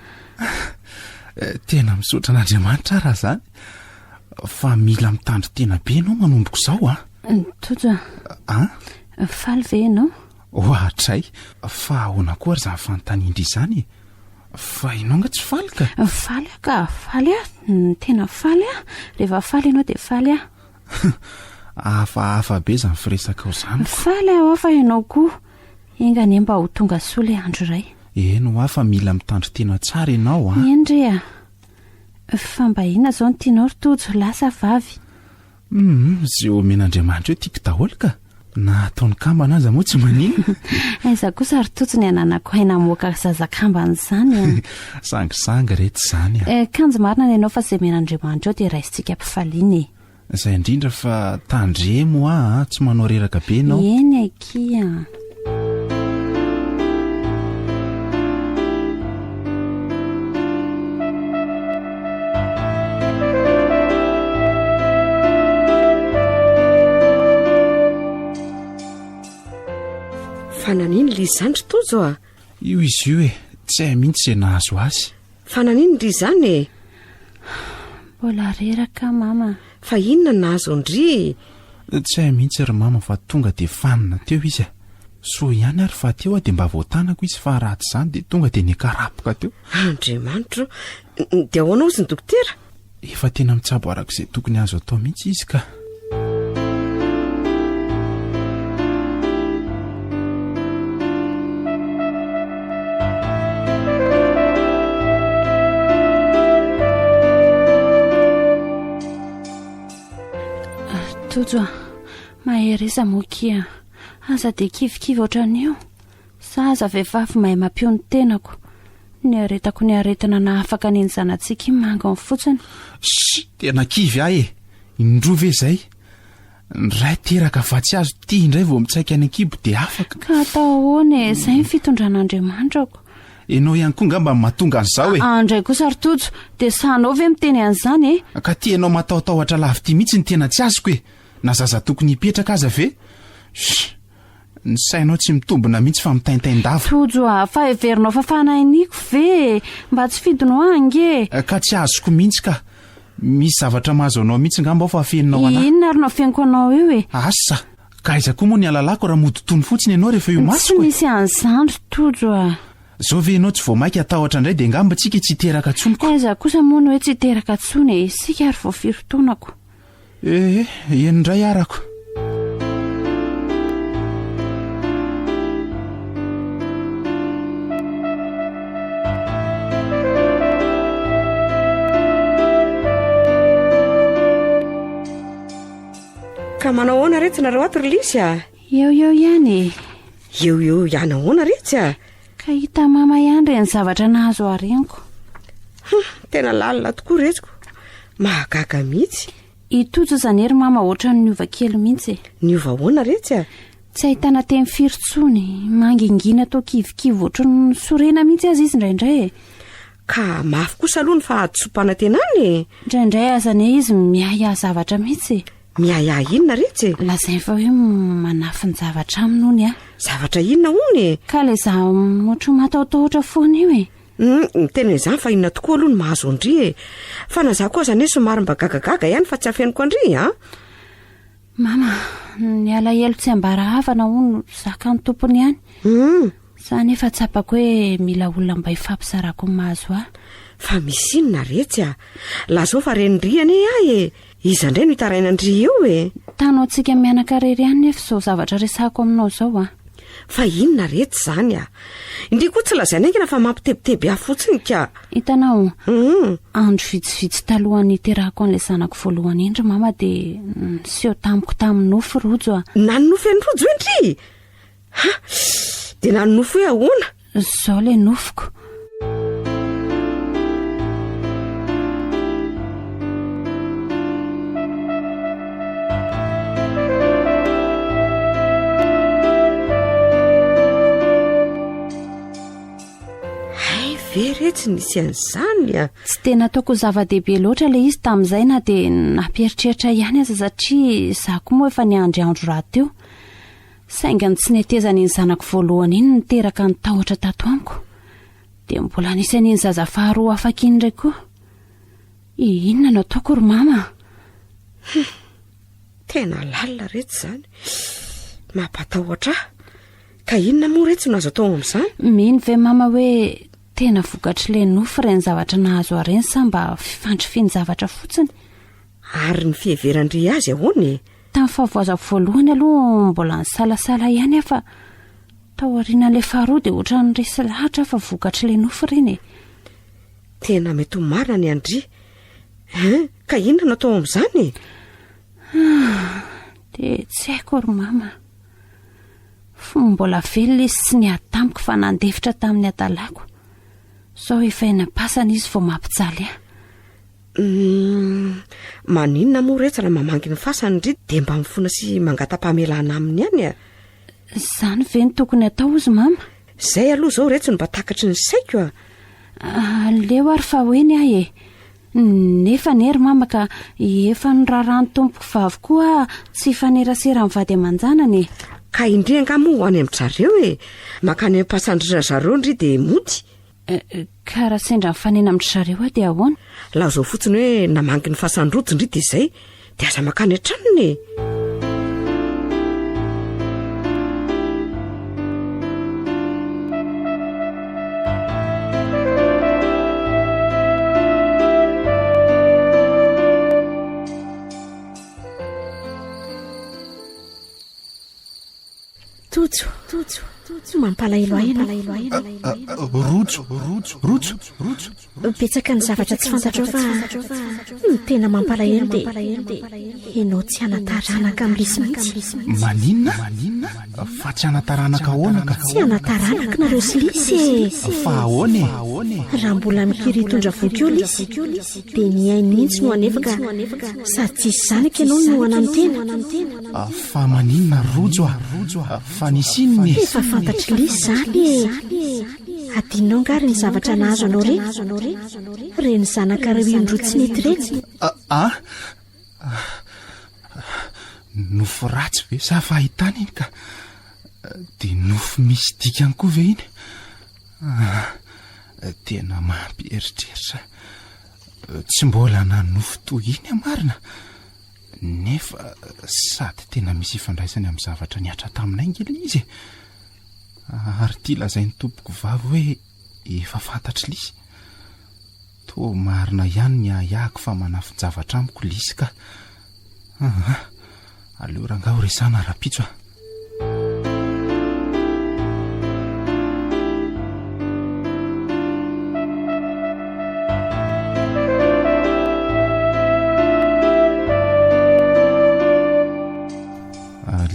Tena misaotra an'Andriamanitra raha izany. Fa mila mitandro tena be ianao manomboko izao
Tojo. Faly ve ianao?
Hatray. Fa ahoana koa ary izany fanontaniana izany? Fa ianao nga tsy faly ka?
Faly ka, faly tena faly rehefa faly ianao dia faly
Hafa be izany firesaka ao izany.
Faly fa ianao koa engany mba ho tonga soa ilay andro iray.
Eno fa mila mitandro tena tsara ianao
Endry fa mba inona izao no tianao ry tojo lasa vavy?
Izay omen'Andriamanitra hoe tiako daholo ka. Na ataony kambana aza moa tsy maninona.
Aiza kosa ry tojo ny ananako hay namoaka zazakambana izany.
Sangisanga reto izany
kanjo marina ny ianao fa izay men'Andriamanitra eo dia raisitsika mpifaliana
Izay indrindra fa tandremo tsy manao reraka be ianao.
Eny akia.
Fananiny ly izany ry tojo
Io izy io tsy hay mihitsy izay nahazo azy.
Fananiny ry izany
Mbola reraka mama.
Fa inona nahazo ndry?
Tsy hay mihitsy ry mama fa tonga dia fanina teo izy So ihany ary fa teo dia mba voatanako izy fa ratsy izany dia tonga dia nikarapoka teo.
Andriamanitra, dia ahoana ozy ny dokotera?
Efa tena mitsabo araka izay tokony azo atao mihitsy izy ka.
Tojo mahereza mokia. Aza dia kivikivy ohatran'io. Sa aza vehivavy mahay mampio ny tenako. ny aretako ny aretina na afaka neny zanantsika manga ny fotsiny.
Tena kivy ahy e, indrova izay nyray teraka vatsy azo tia indray vao mitsaika any ankibo dia afaka.
Ka atao ahoana e, izay ny fitondran'Andriamanitra ko.
Ianao ihany koa ngamba mahatonga an'izao e.
Andray kosa ry Tojo, dia sahanao ve miteny an'izany e?
Ka tianao matahotahotra lavity mihitsy ny tena tsy azoko e. Na zaza tokony hipetraka aza ve? Ny sainao tsy mitombona mihitsy fa mitaintaindava.
Tojo fa heverinao fa fanahiniko ve, mba tsy fidinao ange.
Ka tsy azoko mihitsy ka. Misy zavatra mahazo anao mihitsy ngamba ao fa afeninao anahy.
Inona ary nafeniko anao io e?
Asa, ka aiza koa moa ny alalako raha moditony fotsiny ianao rehefa io masoko.
Tsy misy an'izany ry Tojo a.
Zao ve ianao tsy voamaiky atahotra indray dia ngamba tsika tsy hiteraka tsoniko.
Aiza kosa moa no hoe tsy hiteraka tsony e, sika ary vao firotonako.
Indray arako.
Ka manao ahoana retsy nareo ato ry Lisy a?
Eo ihany e.
Eo ihany ahoana retsy a?
Ka hita mama ihany reny zavatra nahazo areniko.
Tena lalina tokoa retsiko. Mahagaga mihitsy.
Itojo zany ery mama ohatran'ny niova kely mihitsy.
Niova ahoana retsy a?
Tsy ahitana teny firotsony, mangingina atao kivikivo ohatran'ny sorena mihitsy azy izy indraindray e.
Ka mafy kosa aloha ny fahadsopana tenany e.
Indraindray azany izy miaya zavatra mihitsy.
Miaya inona retsy?
Lazainy fa hoe manafy ny zavatra aminy hony a.
Zavatra inona hony?
Ka le za ohatry matahotahotra foana io e.
Tena izany fa inona tokoa aloha ny mahazo andry e. Fa na za koa zany somary mba gagagaga ihany fa tsy afeniko andry a.
Mama, ny alahelo tsy ambara havana hono zaka ny tompony ihany. Za nefa tsapako hoe mila olona mba hifampisarako ny mahazo ahy.
Fa misy inona retsy a? Lazao fa renindriany ahy e. Iza indray no hitarainandry eo e.
Tanao antsika mianakarery ihany nefa zao zavatra resako aminao zao a.
Fa inona retsy zany a? Indri koa tsy lazaina aingana fa mampitebiteby ahy fotsiny ka.
Hitanao, andro vitsivitsy talohany terahako an'ilay zanako voalohany indry mama dia niseho tamiko tamin'ny nofo rojo a.
Nanonofo any rojo indry? Dia nanonofo hoe ahoana?
Zao le nofoko.
Veretsy nisy an'izany a.
Tsy tena ataoko zava-dehibe loatra le izy tamin'izay na dia nampieritreritra ihany aza satria za koa moa efa niandry andro raha teo. Saingany tsy netezany iny zanako voalohany iny niteraka ny tahotra tato amiko. Dia mbola nisy an'iny zaza faharoa afaka iny indray koa. Inona no ataoko ry mama?
Tena lalina retsy zany. Mampatahotra. Ka inona moa retsy no azo atao amin'izany?
Mino ve mama hoe tena vokatry le nofo ireny zavatra nahazo areny sa mba fifandrifiny zavatra fotsiny?
Ary ny fiheverandry azy ahoana?
Tamin'ny fahavoazako voalohany aloha mbola nisalasala ihany aho fa tao aorian'ilay faharoa dia ohatran'ny resy lahatra fa vokatry le nofo ireny.
Tena mety ho marina ny andry. Ka inona no atao amin'izany?
Dia tsy haiko ry mama. Mbola velona izy tsy niady tamiko fa nandefitra tamin'ny adalako. Sao efa eny am-pasana izy vao mampijaly ahy.
Maninona moa retsy raha mamanginy fasana indry dia mba mifona sy mangata-pamelana aminy ihany a.
Izany ve ny tokony atao izy mama?
Izay aloha zao retsy no mba takatry ny saiko a.
Leo ary fa hoeny ahy e. Nefa nery mama ka efa nirarany tompoko vavy koa tsy fanerasera amin'ny vady aman-janany.
Ka indrindra moa ho any amin'izareo e. Makany am-pasandrira zareo indry dia mody.
Ka raha sendra mifanena amin'ny zareo dia ahoana?
Laha zao fotsiny hoe namangy ny fahasanrojo indry dia izay dia aza makany an-tranony e.
Tojo mampalahelo aina.
Rojo.
Betsaka ny zavatra tsy fantatro fa ny tena mampalahelo dia ianao tsy hanataranaka amin'ny Lisy mihitsy.
Maninona? Fa tsy hanataranaka ahoana ka?
Tsy hanataranaka nareo sy Lisy e.
Fa ahoana?
raha mbola mikiry hitondra vonkeo izy dia niainy mihitsy no anefaka sady tsisy zanaka ianao no ana mitena
fa maninona rojo fa nisinony
efa fantatry lisy zany adinao ngary ny zavatra nahazo anao reny zanaka reo tsy mety reny
nofo ratsy ve sa fahitana iny ka dia nofo misy dikany koa ve iny tena mampieritreritra tsy mbola na nofo toy iny marina nefa sady tena misy ifandraisany amin'ny zavatra niatra taminay ngely izy ary tia lazainy tompoko vavy hoe efa fantatry lisy to marina ihany ny ahako fa manafin-javatra amiko lisy ka aleo rangaho resana rapitso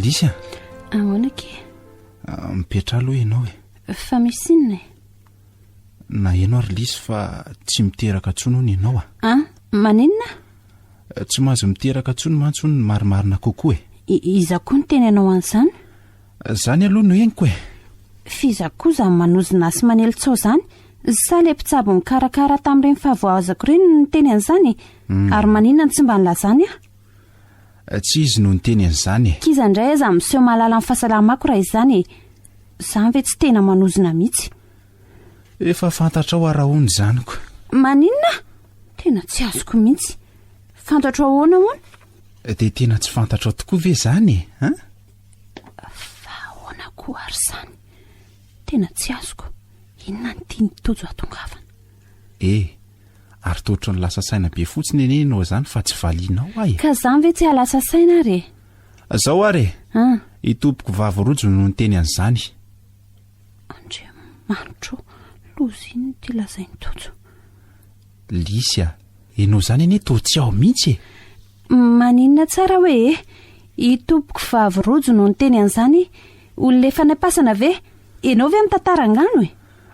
lisy
ahoana ke
mipetra aloha ianao
fa misy inona
na ianao ary lisy fa tsy miteraka tsono ny ianao
maninona
tsy mahazo miteraka tsono mantsony ny marimarina kokoa
iza koa ny tena ianao an'izany
zany aloha no heniko
fiza koa zany manozina sy manelitsao zany sa le mpitsabo mikarakara tamin'ireny fahavoazako ireny ny teny an'izany ary maninona ny tsy mba nilazany
tsy izy no ny teny an'izany
kiza indray aza miseho mahalala amin'ny fahasalamako raha izany zany ve tsy tena manozina mihitsy
efa fantatrao arahony zaniko
maninona tena tsy azoko mihitsy fantatra ahoana hoana
dia tena tsy fantatrao tokoa ve zany
fa ahoana koa ary zany tena tsy azoko inona ny tia nitojo atongavana
ary totra ny lasa saina be fotsiny enenao zany fa tsy valianao
ka zany ve tsy halasa saina ary
zao ary hitompoko vavy rojo no ny teny an'izany
andriamanitro lozy iny ty lazainy tojo
lisy ianao zany anie to tsy ao mihitsy
maninona tsara hoe hitompoko vavy rojo no ny teny an'izany olona efa napasana ve ianao ve mitantarangano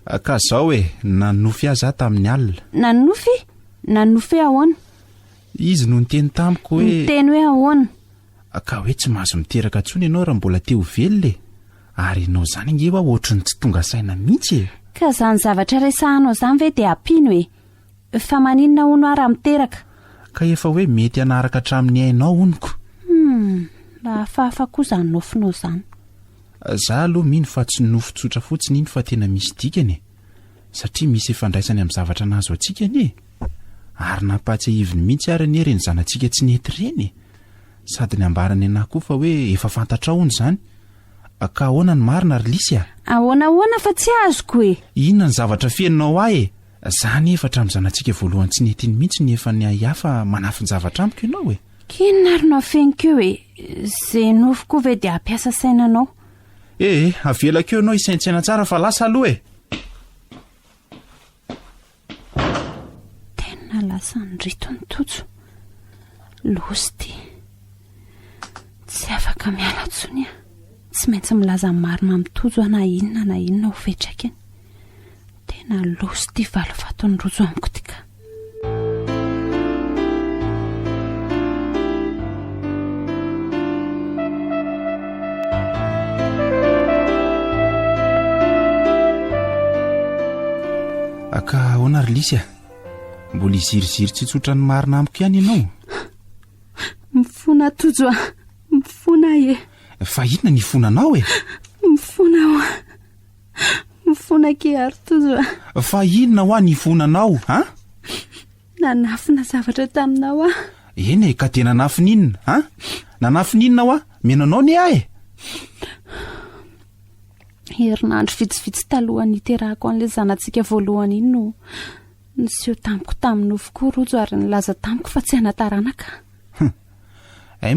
ka zao nanofy azy aho tamin'ny alina
nanofy ahoana
izy no nyteny tamiko hoe
teny hoe ahoana
ka hoe tsy mahazo miteraka tsony ianao raha mbola teo velona ary ianao zany nge hoa ohatry ny tsy tonga saina mihitsy
ka zany zavatra resahanao zany ve dia ampino fa maninona hono aho raha miteraka
ka efa hoe mety hanaraka hatramin'ny ainao honiko
raha afahafa koa zany nofinao zany
za aloha mino fa tsy nofo tsotra fotsiny iny fa tena misy dikany satria misy ifandraisany amin'ny zavatra nahazo antsika anie ary nampatsy hiviny mihitsy ary anie reny zanantsika tsy nety reny sady ny ambarany anahy koa fa hoe efa fantatra hony zany ka ahoana ny marina ary lisy
ahoana fa tsy azoko
inona ny zavatra fiainao ahy zany efa hatramin'ny zanantsika voalohany tsy nety iny mihitsy ny efa ny ahiafa manafiny zavatra amiko ianao
kinona ary nao fenikeo zay nofo koa ve dia ampiasa sainanao
avelakeo ianao isaintsaina tsara fa lasa aloha
tena lasa nyrito ny tojo losy ty tsy afaka miala tsony tsy maintsy milaza marina mitojo na inona ho fetraikany tena losy ty valovatony rojo amiko tika
ka ahoana ary lisy mbola iziriziry tsy tsotra ny marina amiko ihany ianao
mifona tojo mifona
fa inona ny fonanao
mifona ke ary tojo
fa inona ho any fonanao
nanafina zavatra taminao
eny ka tena nafininona nanafininona ho menanao ny
herinandro vitsivitsy talohany iterahako an'ilay zanantsika voalohany iny no niseho tamiko tamin'ny nofokoa rojo ary nilaza tamiko fa tsy hanataranaka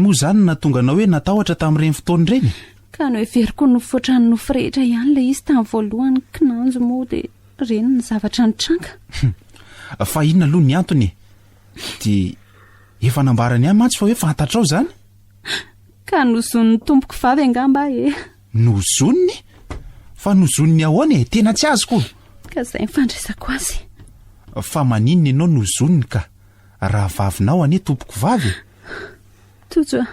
moa zany natonga anao hoe natahotra tamin'ireny fotoany ireny
ka no everiko nofo ohatrany nofo rehetra ihany le izy tamin'ny voalohany kinanjo moa dia reny ny zavatra nitranga
fa inona aloha ny antony dia efa nambarany ihany mantsy fa hoe fantatrao zany
ka nozon'ny tompoko vavy angamba
nozoniny fa nozoniny ahoana tena tsy azoko
ka izay nifandraisako azy
fa maninona ianao no zoniny ka raha vavinao anie tompoko vavy?
Tojo a,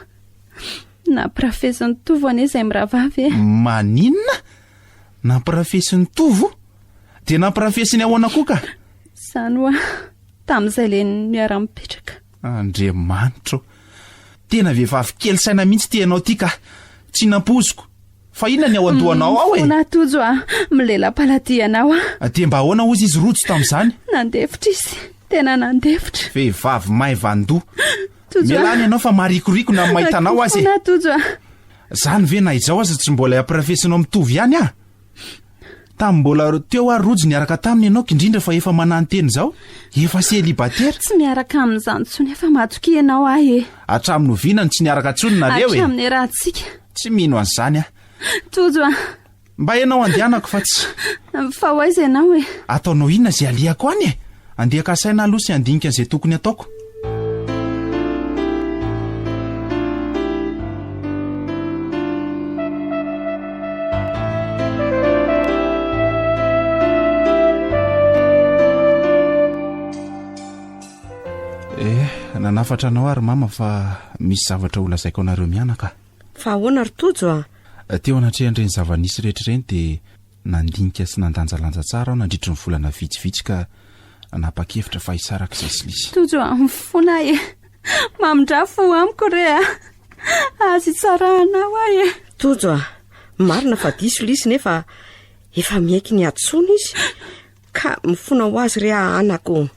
nampirafesin'ny tovo anie izay miravavy e.
Maninona? Nampirafesin'ny tovo? Dia nampirafesiny ahoana koa ka?
Izany hoa tamin'izay le miara-mipetraka.
Andriamanitro, tena vehivavy kely saina mihitsy ty ianao ty ka tsy nampoziko. Fa inona ny ao andohanao ao e?
Fona Tojo a, milela-paladianao a.
Dia mba ahoana ozy izy rojo tamin'izany?
Nandefitra izy, tena nandefitra.
Vehivavy mahay vandoa.
Tojo a,
Mialany ianao fa marikoriko na mahitanao azy e.
Fona Tojo a.
Zany ve na izao aza tsy mbola ampirafesinao mitovy ihany ah? Tamin'ny mbola teo ary rojo niaraka taminy ianao kindrindra fa efa mananteny zao, efa célibataire.
Tsy miaraka amin'izany ntsony efa matoky ianao ahy e.
Hatramin'ny ovinany tsy niaraka tsony nareo e.
Hatramin'ny rahantsika.
Tsy mino an'izany ah.
Tojo a,
Mba ianao andehanako fa tsy
fa hoaiza ianao e.
ataonao inona zay aliako any e. Andehaka saina aloha sy andinika an'izay tokony ataoko. Nanafatra anao ary mama fa misy zavatra ho lazaiko anareo mianaka.
Fa ahoana ry Tojo a?
Teo anatrehan'ireny zava-nisy rehetraireny dia nandinika sy nandanjalanja tsara aho nandritry ny volana vitsivitsy ka nanapa-kevitra fa hisaraka izay sy lisy.
Tojo a, mifona e. Mamindrafo amiko re a. Azy tsarahanao ahy e.
Tojo a, marina fa diso lisy nefa efa miaiky ny atsona izy ka mifona ho azy re anako.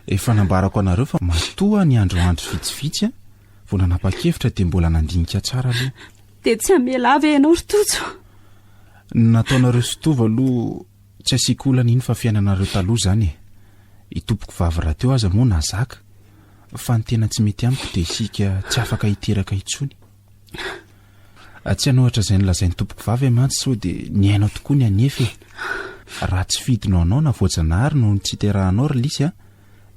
Efa nambarako anareo fa matoa ny androandro vitsivitsy vao nanapa-kevitra dia mbola nandinika tsara aloha.
Dia tsy amelava ianao ry Tojo.
Nataonareo sy tova aloha tsy asiako olana iny fa fiainanareo taloha izany e. Itompoko vavy raha teo aza moa nazaka fa ny tena tsy mety amiko dia isika tsy afaka hiteraka intsony. Tsy anohatra izay nolazain'ny tompoko vavy mantsy sao dia niainao tokoa ny anefa e. Raha tsy fidinao anao na voajanahary no tsy iterahanao ry lisy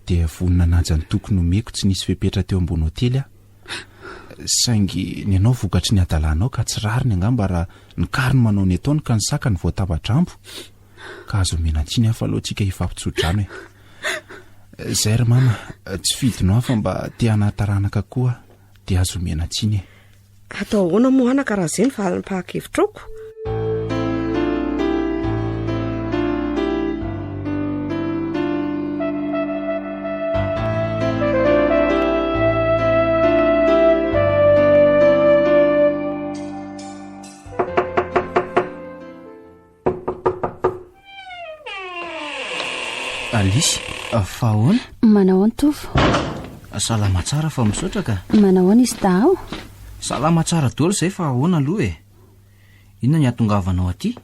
dia vonina nanja ny tokony omeko tsy nisy fepetra teo ambony hotely saingy ny anao vokatry ny adalanao ka tsy rariny angamba raha nikariny manao ny ataony ka nisaka ny voatava-drambo ka azo menantsiny hafa alohantsika hifampitsodrano e. Zay ry mama, tsy fidinao fa mba te hanaharanaka koa dia azo menantsiny e.
Atao ahoana moa anaka raha izay ny fahakevitrako?
Alisy, fa ahoana?
Manao any Tovo?
Salama tsara fa misaotra ka.
Manao any izy dahao?
Salama tsara dolo izay fa ahoana aloha e. Inona ny atongavanao aty?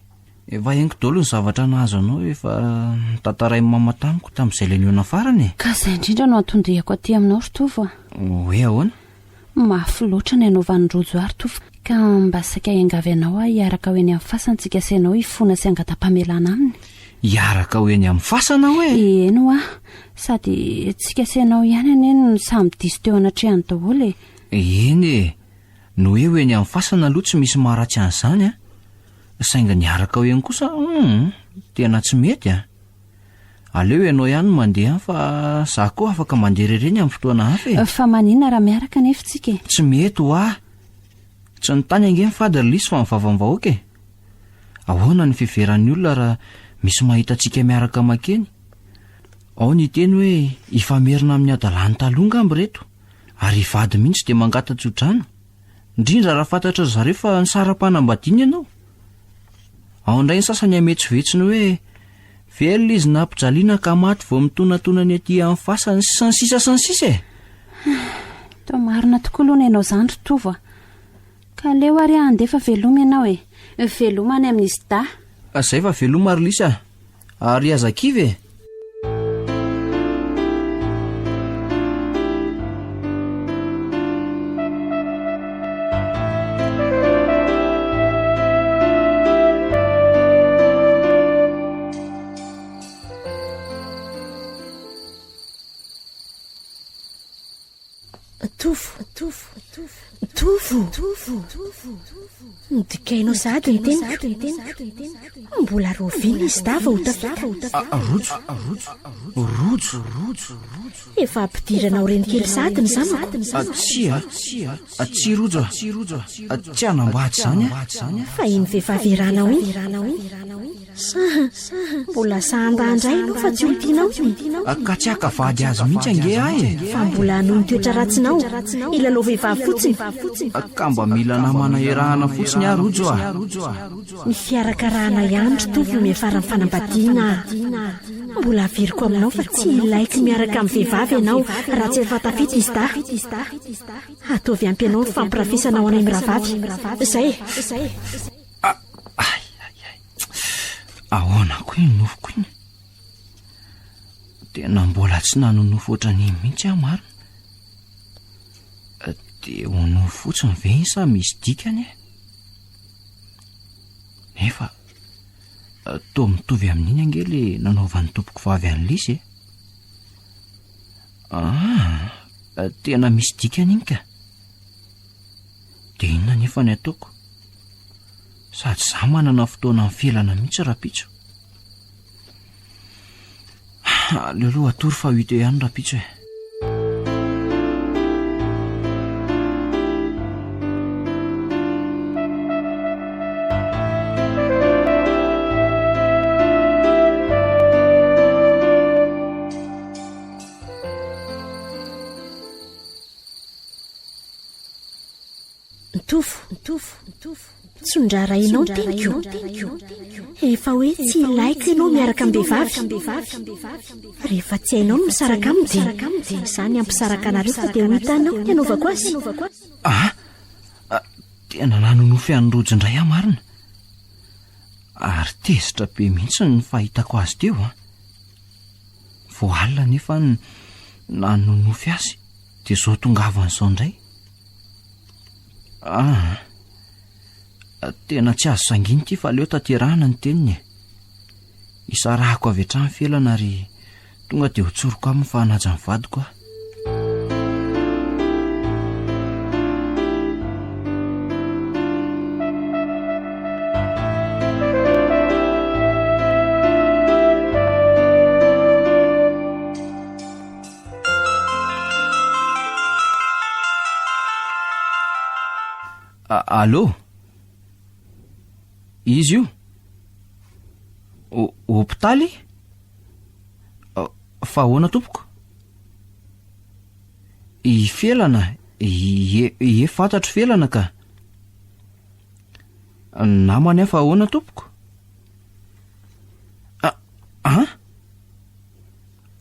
Efa haingo dolo ny zavatra nahazo anao efa tantarain'i mama tamiko tamin'izay leniona farany e.
Ka izay indrindra no atondriako aty aminao ry Tovo a.
Hoe ahoana?
Mafy loatra ny anaovan'ny rojo ary Tovo ka mba saika hiangavy anao hiaraka ho eny amin'ny fasantsika sy ianao hifona sy angatam-pamelana aminy.
Hiaraka ho eny amin'ny fasana hoe?
Eno a, sady tsika sy ianao ihany aneny samy diso teo anatrehany daholo e.
Eny e, no hoe eny amin'ny fasana aloha tsy misy maharatsy an'izany a. Sainga niaraka ho eny kosa tena tsy mety a. Aleo ianao ihany mandeha fa za koa afaka mandeha ireny amin'ny fotoana hafa e.
Fa maninona raha miaraka nefa tsika e?
Tsy mety ho ahy. Tsy ny tany ange mifady ry lisy fa mivavamvahoaka e. Ahoana ny fiveran'ny olona raha misy mahita antsika miaraka makeny? Ao ny teny hoe hifamerina amin'ny adalany taloha angamba reto ary hivady mihitsy dia mangatatsodrano. Indrindra raha fantatra zareo fa ny saram-panambadiana ianao. Ao indray ny sasany ametsivetsiny hoe velona izy nampijaliana ka maty vao mitonatona ny aty amin'ny fasany sy ny sisa e.
Tao marina tokoa aloha ny ianao izany ry Tovo. Ka leo ary andefa veloma ianao e. Veloma any amin'izy da.
Izay fa veloma ry lisy ary azakivy e.
Tovo, nodikainao sady ny tena mbola rovina izy da vao tafita
rojo
efa ampidirana ao reny kely sady ny zanako
tsy rojo tsy anambady zany
fa iny vehivavy iranao iny mbola sandandray ianao fa tsy olontianao
ka tsy akavady azy mihitsy ange ahy
fa mbola noho ny toetra ratsinao ilalao vehivavy fotsiny
ka mba mila namana erahana fotsiny ah rojo
ny fiarakarahana ihany ry tovy no miafara ny fanambadiana mbola averiko aminao fa tsy ilaiko miaraka amin'ny vehivavy ianao raha tsy efa tafita izy da ataovy ampy ianao ny fampirafisana ao anay miravavy izay
ahoana koa iny nofoko iny tena mbola tsy nanonofo ohatrany mihitsy aho marina dia ho nofo fotsiny ve iny sa misy dikany nefa toa mitovy amin'iny ange le nanaovan'ny tompoko vavy an'lisy tena misy dikany iny ka dia inona nefa ny ataoko sady za manana fotoana mifelana mihitsy rapitso leoloha atory fa hito ihany rapitso
tofo tsondrarainao teniko efa hoe tsy ilaiko ianao miaraka amin'nybehivavy rehefa tsy hainao no misaraka aminy izany ampisaraka anareo fa dia ho hitanao ny anaovako azy
tena nanonofo ihany rojo indray aho marina ary tezitra be mihitsy ny fahitako azy teo voalina nefa nanonofo azy dia zao tongavan'izao indray tena tsy azo sanginy ity fa leo tanterahana ny teniny isarahako avy hatrany felana ary tonga dia ho tsoroko amin'ny fahanaja ny vadiko Allô izy io hopitaly fa ahoana tompoko ifelana fantatro felana ka namany aho fa ahoana tompoko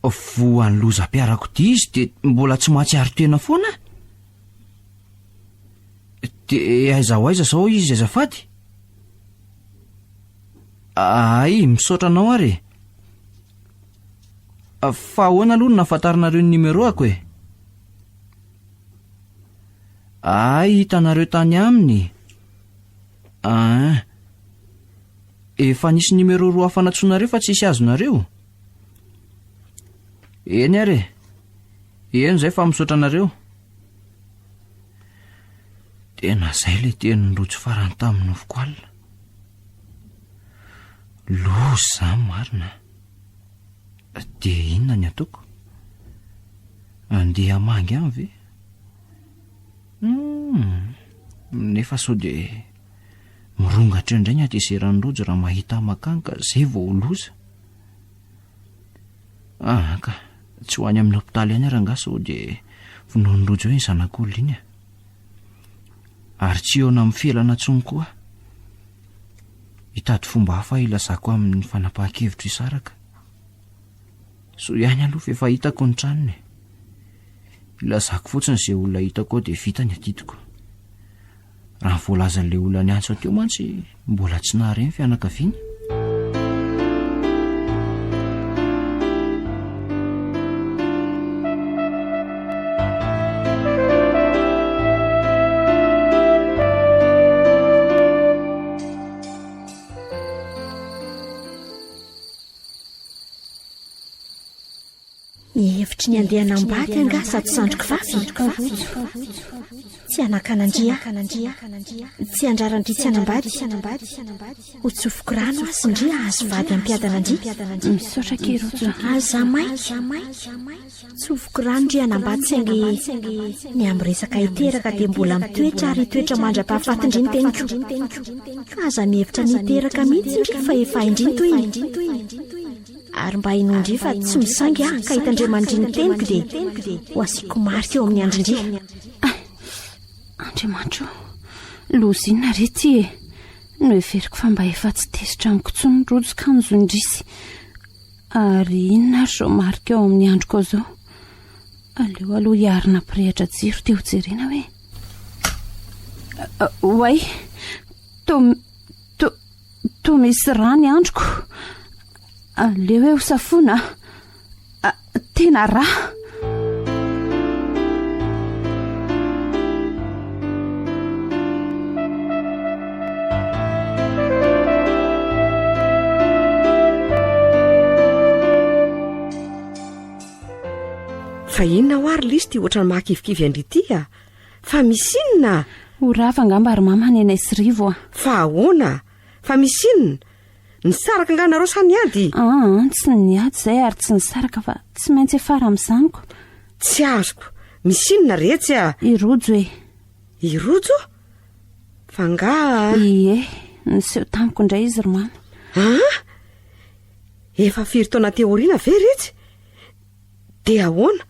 voan'ny loza-piarako dia izy dia mbola tsy mahatsiaro tena foana dia aiza ho aiza zao izy azafady misaotra anao ary fa ahoana aloha no nafantarinareo ny numéroako hitanareo tany aminy efa nisy numéro roa hafa natsoanareo fa tsisy azonareo eny ary eny zay fa misaotra anareo tena zay le teny rojo farany tamin'ny nofoko alina loza zany marina dia inona ny ataoko andeha hamangy any ve nefa sao dia mirongatra indray ny ateseran'ny rojo raha mahita makany ka zay vao ho loza ka tsy ho any amin'ny hopitaly any ara nga sao dia vonoan'ny rojo hoe ny zanak'olona iny ary tsy eo na amin'ny felana tsony koa hitady fomba hafa ilazako amin'ny fanapahan-kevitra isaraka so ihany aloha efa hitako ny tranony ilazako fotsiny izay olona hitako dia vita ny atitiko raha ny voalazan'ilay olona ny antso teo mantsy mbola tsy nahareny fianakaviany
Mihevitry ny andeha nambady anga sady sandroko vavy. Tsy anakanandria, tsy andrarandria tsy anambady. Ho tsofoko rano sy ndria azo vady ampiadanandria.
Misaotra kerojo.
Aza maika. Tsofoko rano ndria anambady saingy ny amin'ny resaka hiteraka dia mbola mitoetra ary toetra mandra-pahafatindry ny teniko. Aza mihevitra niteraka mihitsy ndri fa efa indriny toy. Ary mba inondry fa tsy misangy ka hitandriamandry ny teniko dia ho asiako marika eo amin'ny andrindria.
Andriamanitro, loza inona rety e. No everiko fa mba efa tsy tesitra amiko tsony ny rojo ka nizondrisy. Ary inona ary zao marika eo amin'ny androko ao zao. Aleo aloha hiarina pirehatra jiro teo jerena hoe. Oay, to misy rany androko. Aleo hoe ho safona. Tena raha.
Fa inona ho ary lisy ty ohatrany mahakivokivy andrity fa misy inona?
Ho rava angamba ary mama ny anay sy rivo a.
Fa ahoana? Fa misy inona? Nisaraka anganareo samy ady?
Tsy niady zay ary tsy nisaraka fa tsy maintsy efara amin'izaniko.
Tsy azoko. Misy inona retsy a?
Irojo e.
Irojo? Fa nga...
Ie, niseho tamiko indray izy romana.
Efa firy taona teoriana ve retsy? Dia ahoana?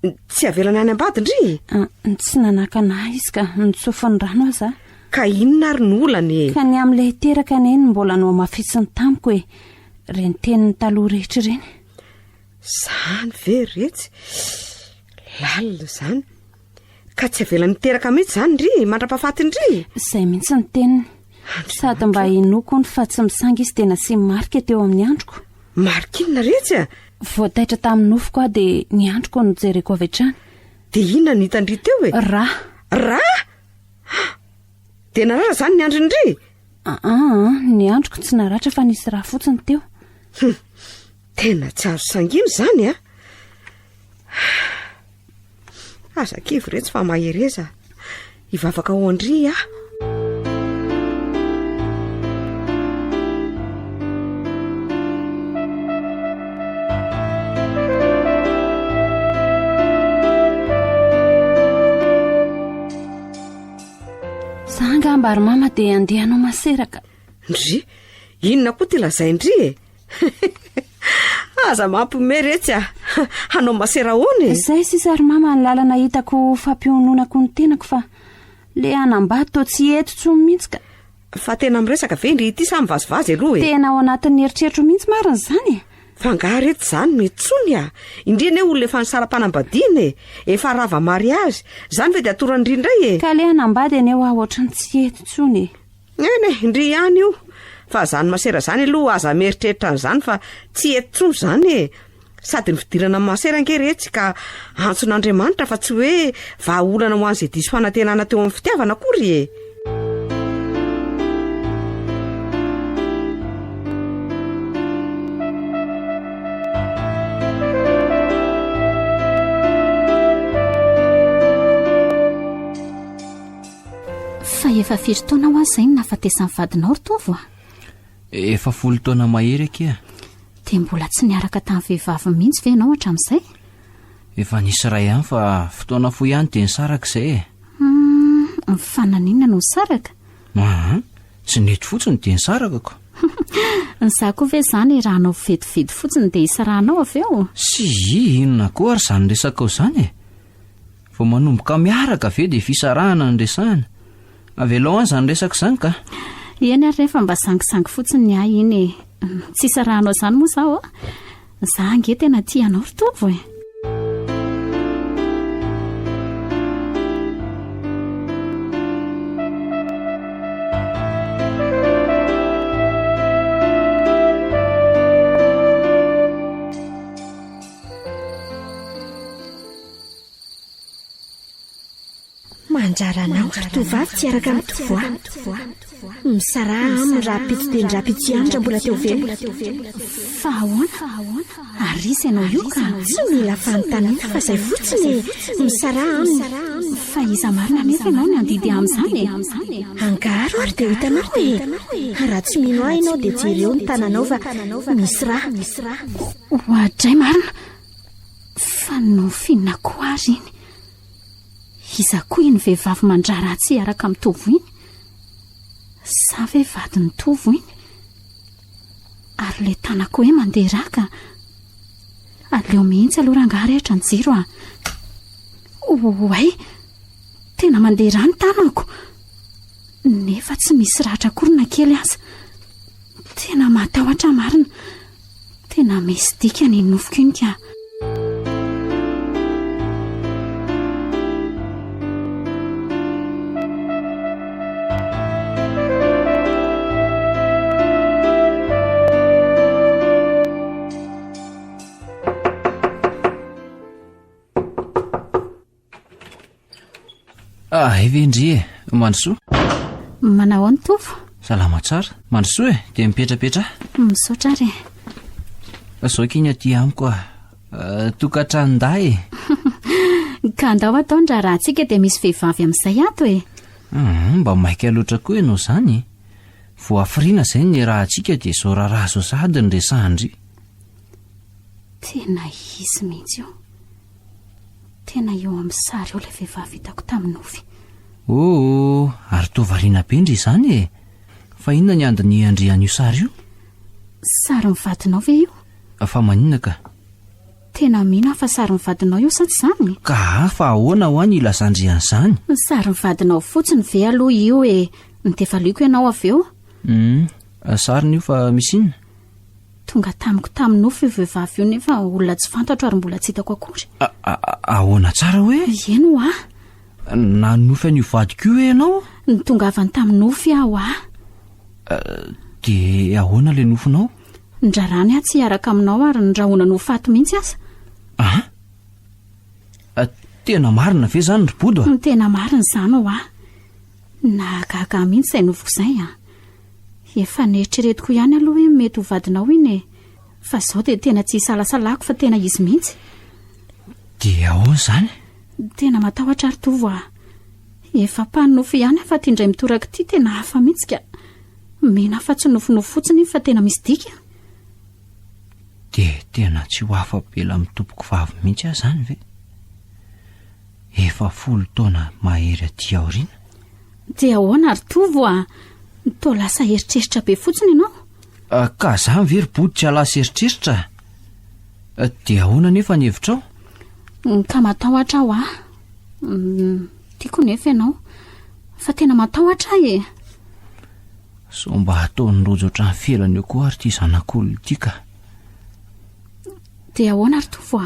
Tsy avelana any ambady ndry?
Tsy nanakana izy ka nitsofany rano aza.
Ka inona ary ny olany?
Ka ny amin'ilay hiteraka neny mbola no mafitsiny tamiko e. Reny tenin'ny taloha rehetra ireny.
Zany ve retsy? Lalina zany. Ka tsy avelana niteraka mihitsy zany ndry, mandra-pahafaty ndry?
Izay mihitsy ny teniny. Sady mba inoko ny fa tsy misangy izy tena sy marika teo amin'ny androko.
Marika inona retsy a?
Voataitra tamin'ny nofoko a dia ny androko no jereko avy hatrany.
Dia inona ny hitandry teo e? Ra? Dia naratra zany ny andrindry?
Ny androko tsy naratra fa nisy raha fotsiny teo.
Tena tsy azo sangino zany a. Aza-kivo retsy fa mahereza. Hivavaka ao andry a.
Angamba ary mama dia andehanao maseraka.
Ndry, inona koa ty lazay ndry e? Aza mampiomehy retsy a. Hanao masera hoany?
Izay sisa ary mama ny lalana hitako fampiononako ny tenako fa le anambady to tsy eto tsony mihitsy ka.
Fa tena miresaka ve ndry ity samy vazivazy aloha e?
Tena ao anatin'ny eritreritro mihitsy marina zany e.
Fa nga reto zany metsony a. Indrina e olona efa ny sara-panambadiana e. Efa rava mariazy. Zany ve dia atorany ndry indray e?
Ka le anambady aneo ohatrany tsy eto tsony e.
Eny e, ndry ihany io. Fa zany masera zany aloha aza mieritreritra an'izany fa tsy eto tsony zany e. Sady ny fidirana masera ankeretsy ka antson'Andriamanitra fa tsy hoe vahaolana ho an'izay diso fanantenana teo amin'ny fitiavana akory e.
Fa efa firy taona ho azy zay ny nahafatesan'ny vadinao rotovo a?
Efa 10 taona mahery akia.
Dia mbola tsy niaraka tamin'ny vehivavy mihitsy ve ianao hatramin'izay?
Efa nisy ray ihany fa fotoana fohy ihany dia nisaraka izay e.
Ny fananina no nisaraka?
Tsy nety fotsiny dia nisarakako.
Za koa ve zany raha anao vetivety fotsiny dia isarahanao avy eo?
Sy inona koa ary izany resaka ao izany e. Vao manomboka miaraka ve dia fisarahana ny resahana. Avelao any izany resaka izany ka.
Eny ary rehefa mba sangisangy fotsiny ny ahy iny e. Tsy isarahanao izany moa zaho a. Za ange tena tianao rotovo e.
Manjaranao tovavy tsy araka amin'ny tovavy. misara aminy raha-pitsy dia nyrah-pitsy anitra mbola teo velo.
Fa ahoana ary izy ianao io ka
tsy mila fanontaniana fa izay fotsiny misara aminy.
fa iza marina nefa ianao ny andidy amin'izany
angaro ary dia hitanao raha tsy mino ahy ianao dia jereo ny tananao fa misy raha.
hoadray marina fa no finina koa azy iny. iza koa iny vehivavy mandrara tsy araka amin'ny tovo iny sa vehivady ny tovo iny ary le tanako hoe mandeha raka aleo mihitsy aloha rangaha rehetra ny jiro oay tena mandeha rany tanako nefa tsy misy ratra korona kely aza. tena matahotra marina, tena misy dika ny nofoko iny ka.
Evendry Mandrosoa.
Manao ny tovo?
Salama tsara. Mandrosoa dia mipetrapetra?
Misaotra ary.
Zao kiny aty amiko tokantrano-day.
Ka andao atao ndra raha antsika dia misy vehivavy amin'izay ato
mba maika loatra koa ianao izany. Voafiriana izay ny raha antsika dia zao raharaha zao sady ny resahindry.
Tena izy mihitsy io. Tena eo amin'ny sary eo ilay vehivavy hitako tamin'ny ovy.
Ary tovariana bendry izany fa inona ny andiny andrian'io sary io?
Sary mivadinao ve io?
Fa maninona ka?
Tena mino fa sary mivadinao io sa tsy izany?
Ka fa ahoana ho any ilazandrian'izany?
Sary mivadinao fotsiny ve aloha io nitefaliako ianao avy eo?
Sariny io fa misy inona?
Tonga tamiko tamin'ny ofy vehivavy io nefa olona tsy fantatro ary mbola tsy hitako akory.
Ahoana tsara hoe?
Eno
nanofy an'io vadiko io ianao?
Tonga avany tamin'ny ofy aho
dia ahoana le nofinao?
Ndrarany tsy hiaraka aminao ary ndrahona no fato mihitsy aza.
Tena marina ve zany ry bodo?
Tena marina izany nahagaga mihitsy izay nofiko izay efa neritreretiko ihany aloha hoe mety ho vadinao iny fa izao dia tena tsy hisalasalako fa tena izy mihitsy.
Dia ahoana izany?
Tena matahotra ary tovo efa mpanofo ihany fa tia indray mitoraka ity tena hafa mihitsy ka mena fa tsy nofinofo fotsiny fa tena misy dika.
Dia tena tsy ho afa-bela amin'ny tompoko vavy mihitsy aho izany ve? Efa 10 taona mahery aty aoriana.
Dia ahoana ary tovo toa lasa eritreritra be fotsiny ianao?
Ka izany ve ry boditra lasa eritreritra? Dia ahoana nefa ny hevitrao?
Ka matahotra aho tiako nefa ianao fa tena matahotra
so mba ataony rojo otrany felany eo koa ary ity zanak'olona ity ka.
Dia ahoana ary tovo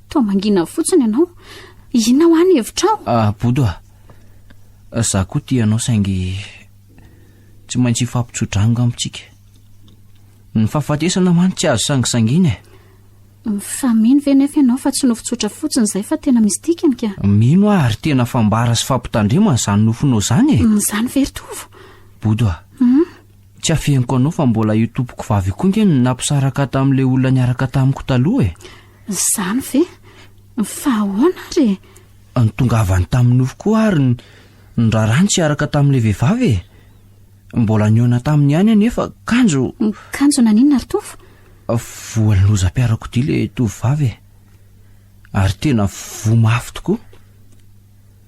toa mangina fotsiny ianao? Inona ho any hevitrao?
Bodo za koa tia ianao saingy tsy maintsy hifampitsodrano amintsika. Ny fahafatesana man tsy azo sangisanginy
fa mino ve nefa ianao fa tsy nofotsotra fotsiny izay fa tena misy dikany ka?
Mino ary tena fambara sy fampitandremana izany nofinao izany
Izany very tovo.
Bodo tsy afeniko anao fa mbola io tompoko vavy koa nge nampisaraka tamin'ilay olona niaraka tamiko taloha
Izany ve? Fa ahoana ary?
Nitongavany tamin'ny nofo koa ary ndrarany tsy araka tamin'ilay vehivavy mbola niona taminy ihany nefa kanjo
naninona ary tovo?
Voan'ny lozam-piarako ity ilay tovovavy ary tena vomafy tokoa.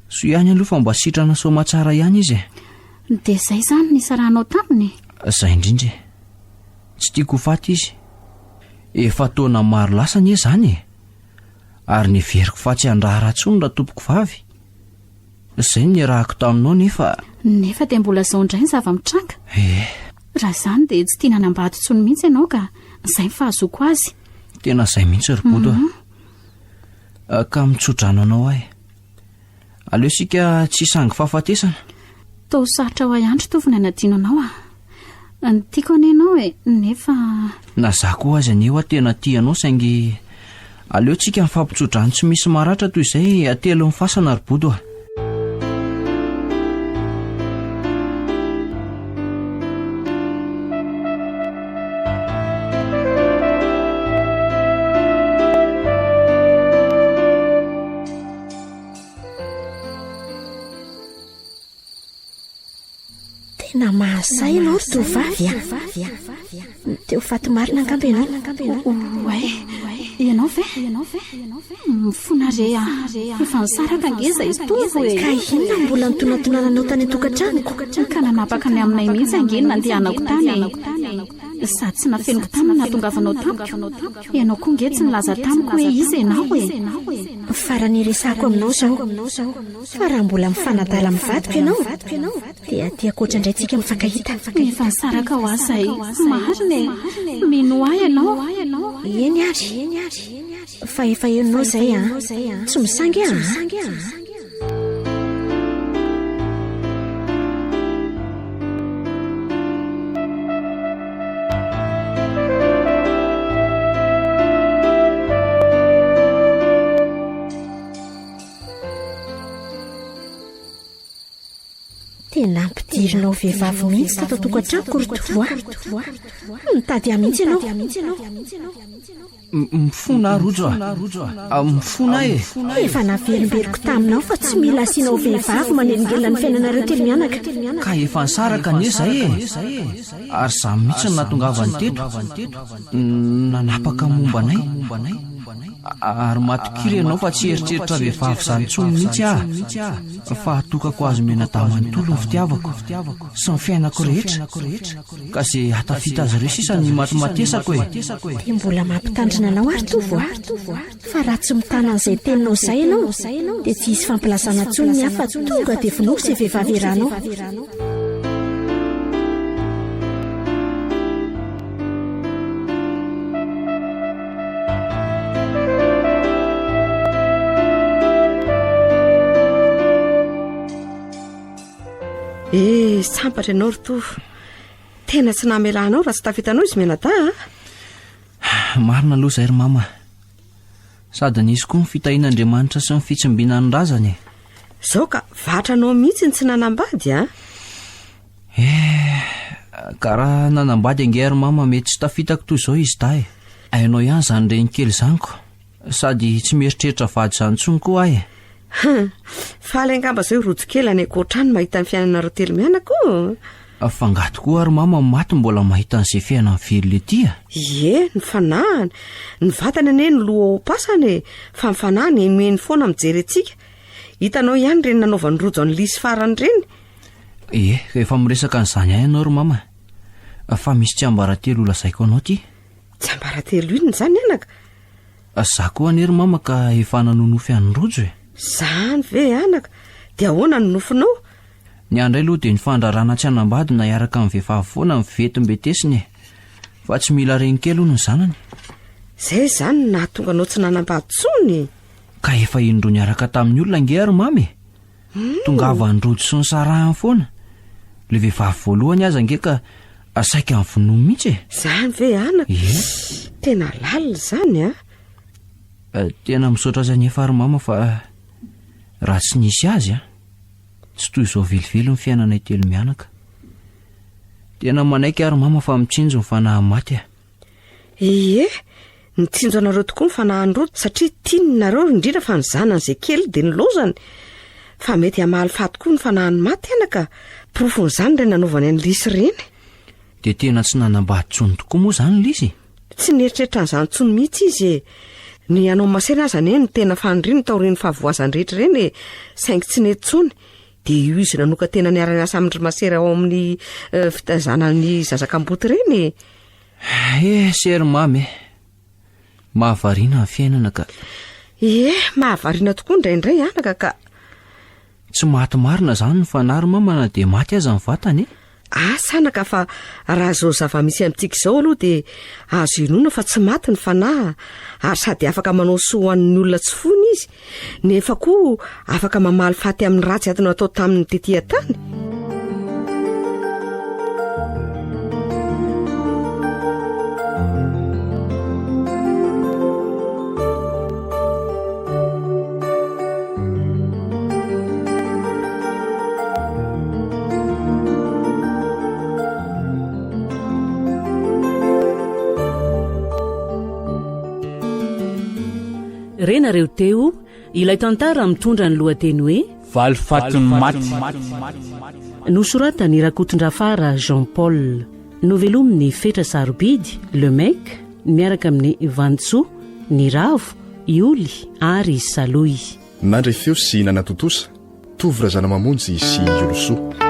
So ihany aloha fa mba sitrana somatsara ihany izy
Dia izay izany ny saranao taminy?
Izay indrindra tsy tiako ho faty izy. Efa taona maro lasany izany ary neveriko fa tsy handraha ratsony raha tompoko vavy. Izay ny rahako taminao nefa
dia mbola izao indray ny zava-mitranga. Raha izany dia tsy tiana nambady tsony mihitsy ianao ka izay ny fahazoko azy.
Tena izay mihitsy ry bodo ka mitsodrano anao ahy. Aleo sika tsy sangy fahafatesana.
Tao sarotra ho ihany tovony anadino anao Tiako ane ianao nefa
na za koa azy aneo tena tianao saingy aleo tsika mifampitsodrano tsy misy maratra toy izay atelo amin'ny fasana ry bodo
tovavy a teo faty marina angambo ianao
ianao ve mifona re efa nisaraka angeza izy tovo e
ka inona mbola nitonantonananao tany atokantranoko
ka nanapaka ny aminay mihitsy angeny nandehanako tany sady tsy nafeniko tany nahatongavanao tamiko ianao koa nge tsy nilaza tamiko hoe izy ianao e
farany resako aminao zao fa raha mbola mifanadala mivadiko ianao dia tiako ohatrandray tsika mifankahita
efa nisaraka ho azay marina e minoa ianao
eny ary fa efa enonao zay tsy misangy tena ampidirinao vehivavy mihitsy tato tokantranoko rotoa mitady mihitsy ianao
mifona rojo mifona
efa naverimberiko taminao fa tsy mila asianao vehivavy manelingelina ny fiainanareo telo mianaka
ka efa nisaraka anie zay ary samy mihitsy ny nahatongavany teto nanapaka mombanay ary matokiry ianao fa tsy eritreritra vehivavy zany tsony mihitsy fa atokako azy menadamanytolo ny fitiavako sy ny fiainako rehetra ka izay hatafita azy ireo sisa ny matimatesako
dia mbola mampitandrina anao ary tovo fa raha tsy mitana an'izay teninao zay ianao dia tsy hisy fampilazana tsony hafa tonga dia vonoako izay vehivavy iranao
sambatra ianao rotovo tena tsy namelanao raha tsy tafitanao izy menada
marina aloha zay ry mama sady nisy koa ny fitahian'Andriamanitra sy ny fitsimbianany razany
zao ka vatranao mihitsy ny tsy nanambady
ka raha nanambady ange ry mama mety tsy tafitako toy izao izy da ainao ihany zany reny kely zaniko sady tsy mieritreritra vady zany tsony koa
fa alay angamba zay rojo kely any akoatrany mahita ny fiainanareo telo mianako
fangato koa ary mama maty mbola mahita n'izay fiainany very le tia
ny fanahany ny vatany ane ny loha ao pasany fa mifanahany emeny foana mijery antsika hitanao ihany reny nanaovany rojo any lisy farany reny
efa miresaka n'izany ahy ianao ry mama fa misy tsy ambaratelo olazaiko anao ty
tsy ambaratelo inony zany anaka
za koa anery mama ka efa nanonofy any rojo
zany ve anaka dia ahoana ny nofinao
ny andray aloha dia nifandrarana tsy hanambady na iaraka amin'ny vehivavy foana mivetim-betesiny fa tsy mila reny kely hono ny zanany
zay zany nahatonga anao tsy nanambady tsony
ka efa indro niaraka tamin'ny olona nge ary mamy tongavany rojo sy ny sarahany foana le vehivavy voalohany aza nge ka asaika amin'ny vonoa mihitsy
zany ve anaka tena lalina zany
tena misaotra azy anefa ary mama fa raha tsy nisy azy tsy toy izao velively ny fiainanay telo mianaka tena manaiky ary mama fa mitsinjo ny fanahy maty
nitsinjo anareo tokoa ny fanahany rojo satria tianareo indrindra fa nizanan'izay kely dia nilozany fa mety hamaly faty koa ny fanahany maty anaka porofon'izany reny nanaovany any lisy reny
dia tena tsy nanambady tsony tokoa moa zany lisy
tsy nieritreritra n'izany tsony mihitsy izy ny anao masena azany ny tena faniriny tao reny fahavoazany rehetra reny saingy tsy netsony dia io izy nanoka tena niarany asa amindry masera ao amin'ny fitazanany zazakamboty reny
sery mamy mahavariana ny fiainana ka
mahavariana tokoa indraindray anaka ka
tsy maty marina zany ny fanary mamana dia maty aza ny vatany
sanaka fa raha zao zava-misy amintsika izao aloha dia azo inona fa tsy maty ny fanahy ary sady afaka manao soan'ny olona tsy fony izy nefa koa afaka mamaly faty amin'ny ratsy atiny atao tamin'ny tetỳ tany
renareo teo ilay tantara mitondra ny lohateny hoe
valifatony maty.
Nosoratany Rakotondrafara Jean Paul. Novelominy Fetra Sarobidy Le Mec miaraka amin'ny Vantso, ny Ravo, Ioly ary Saloy.
Nandray feo sy nanatotosa tovy razana mamonjy sy Olosoa.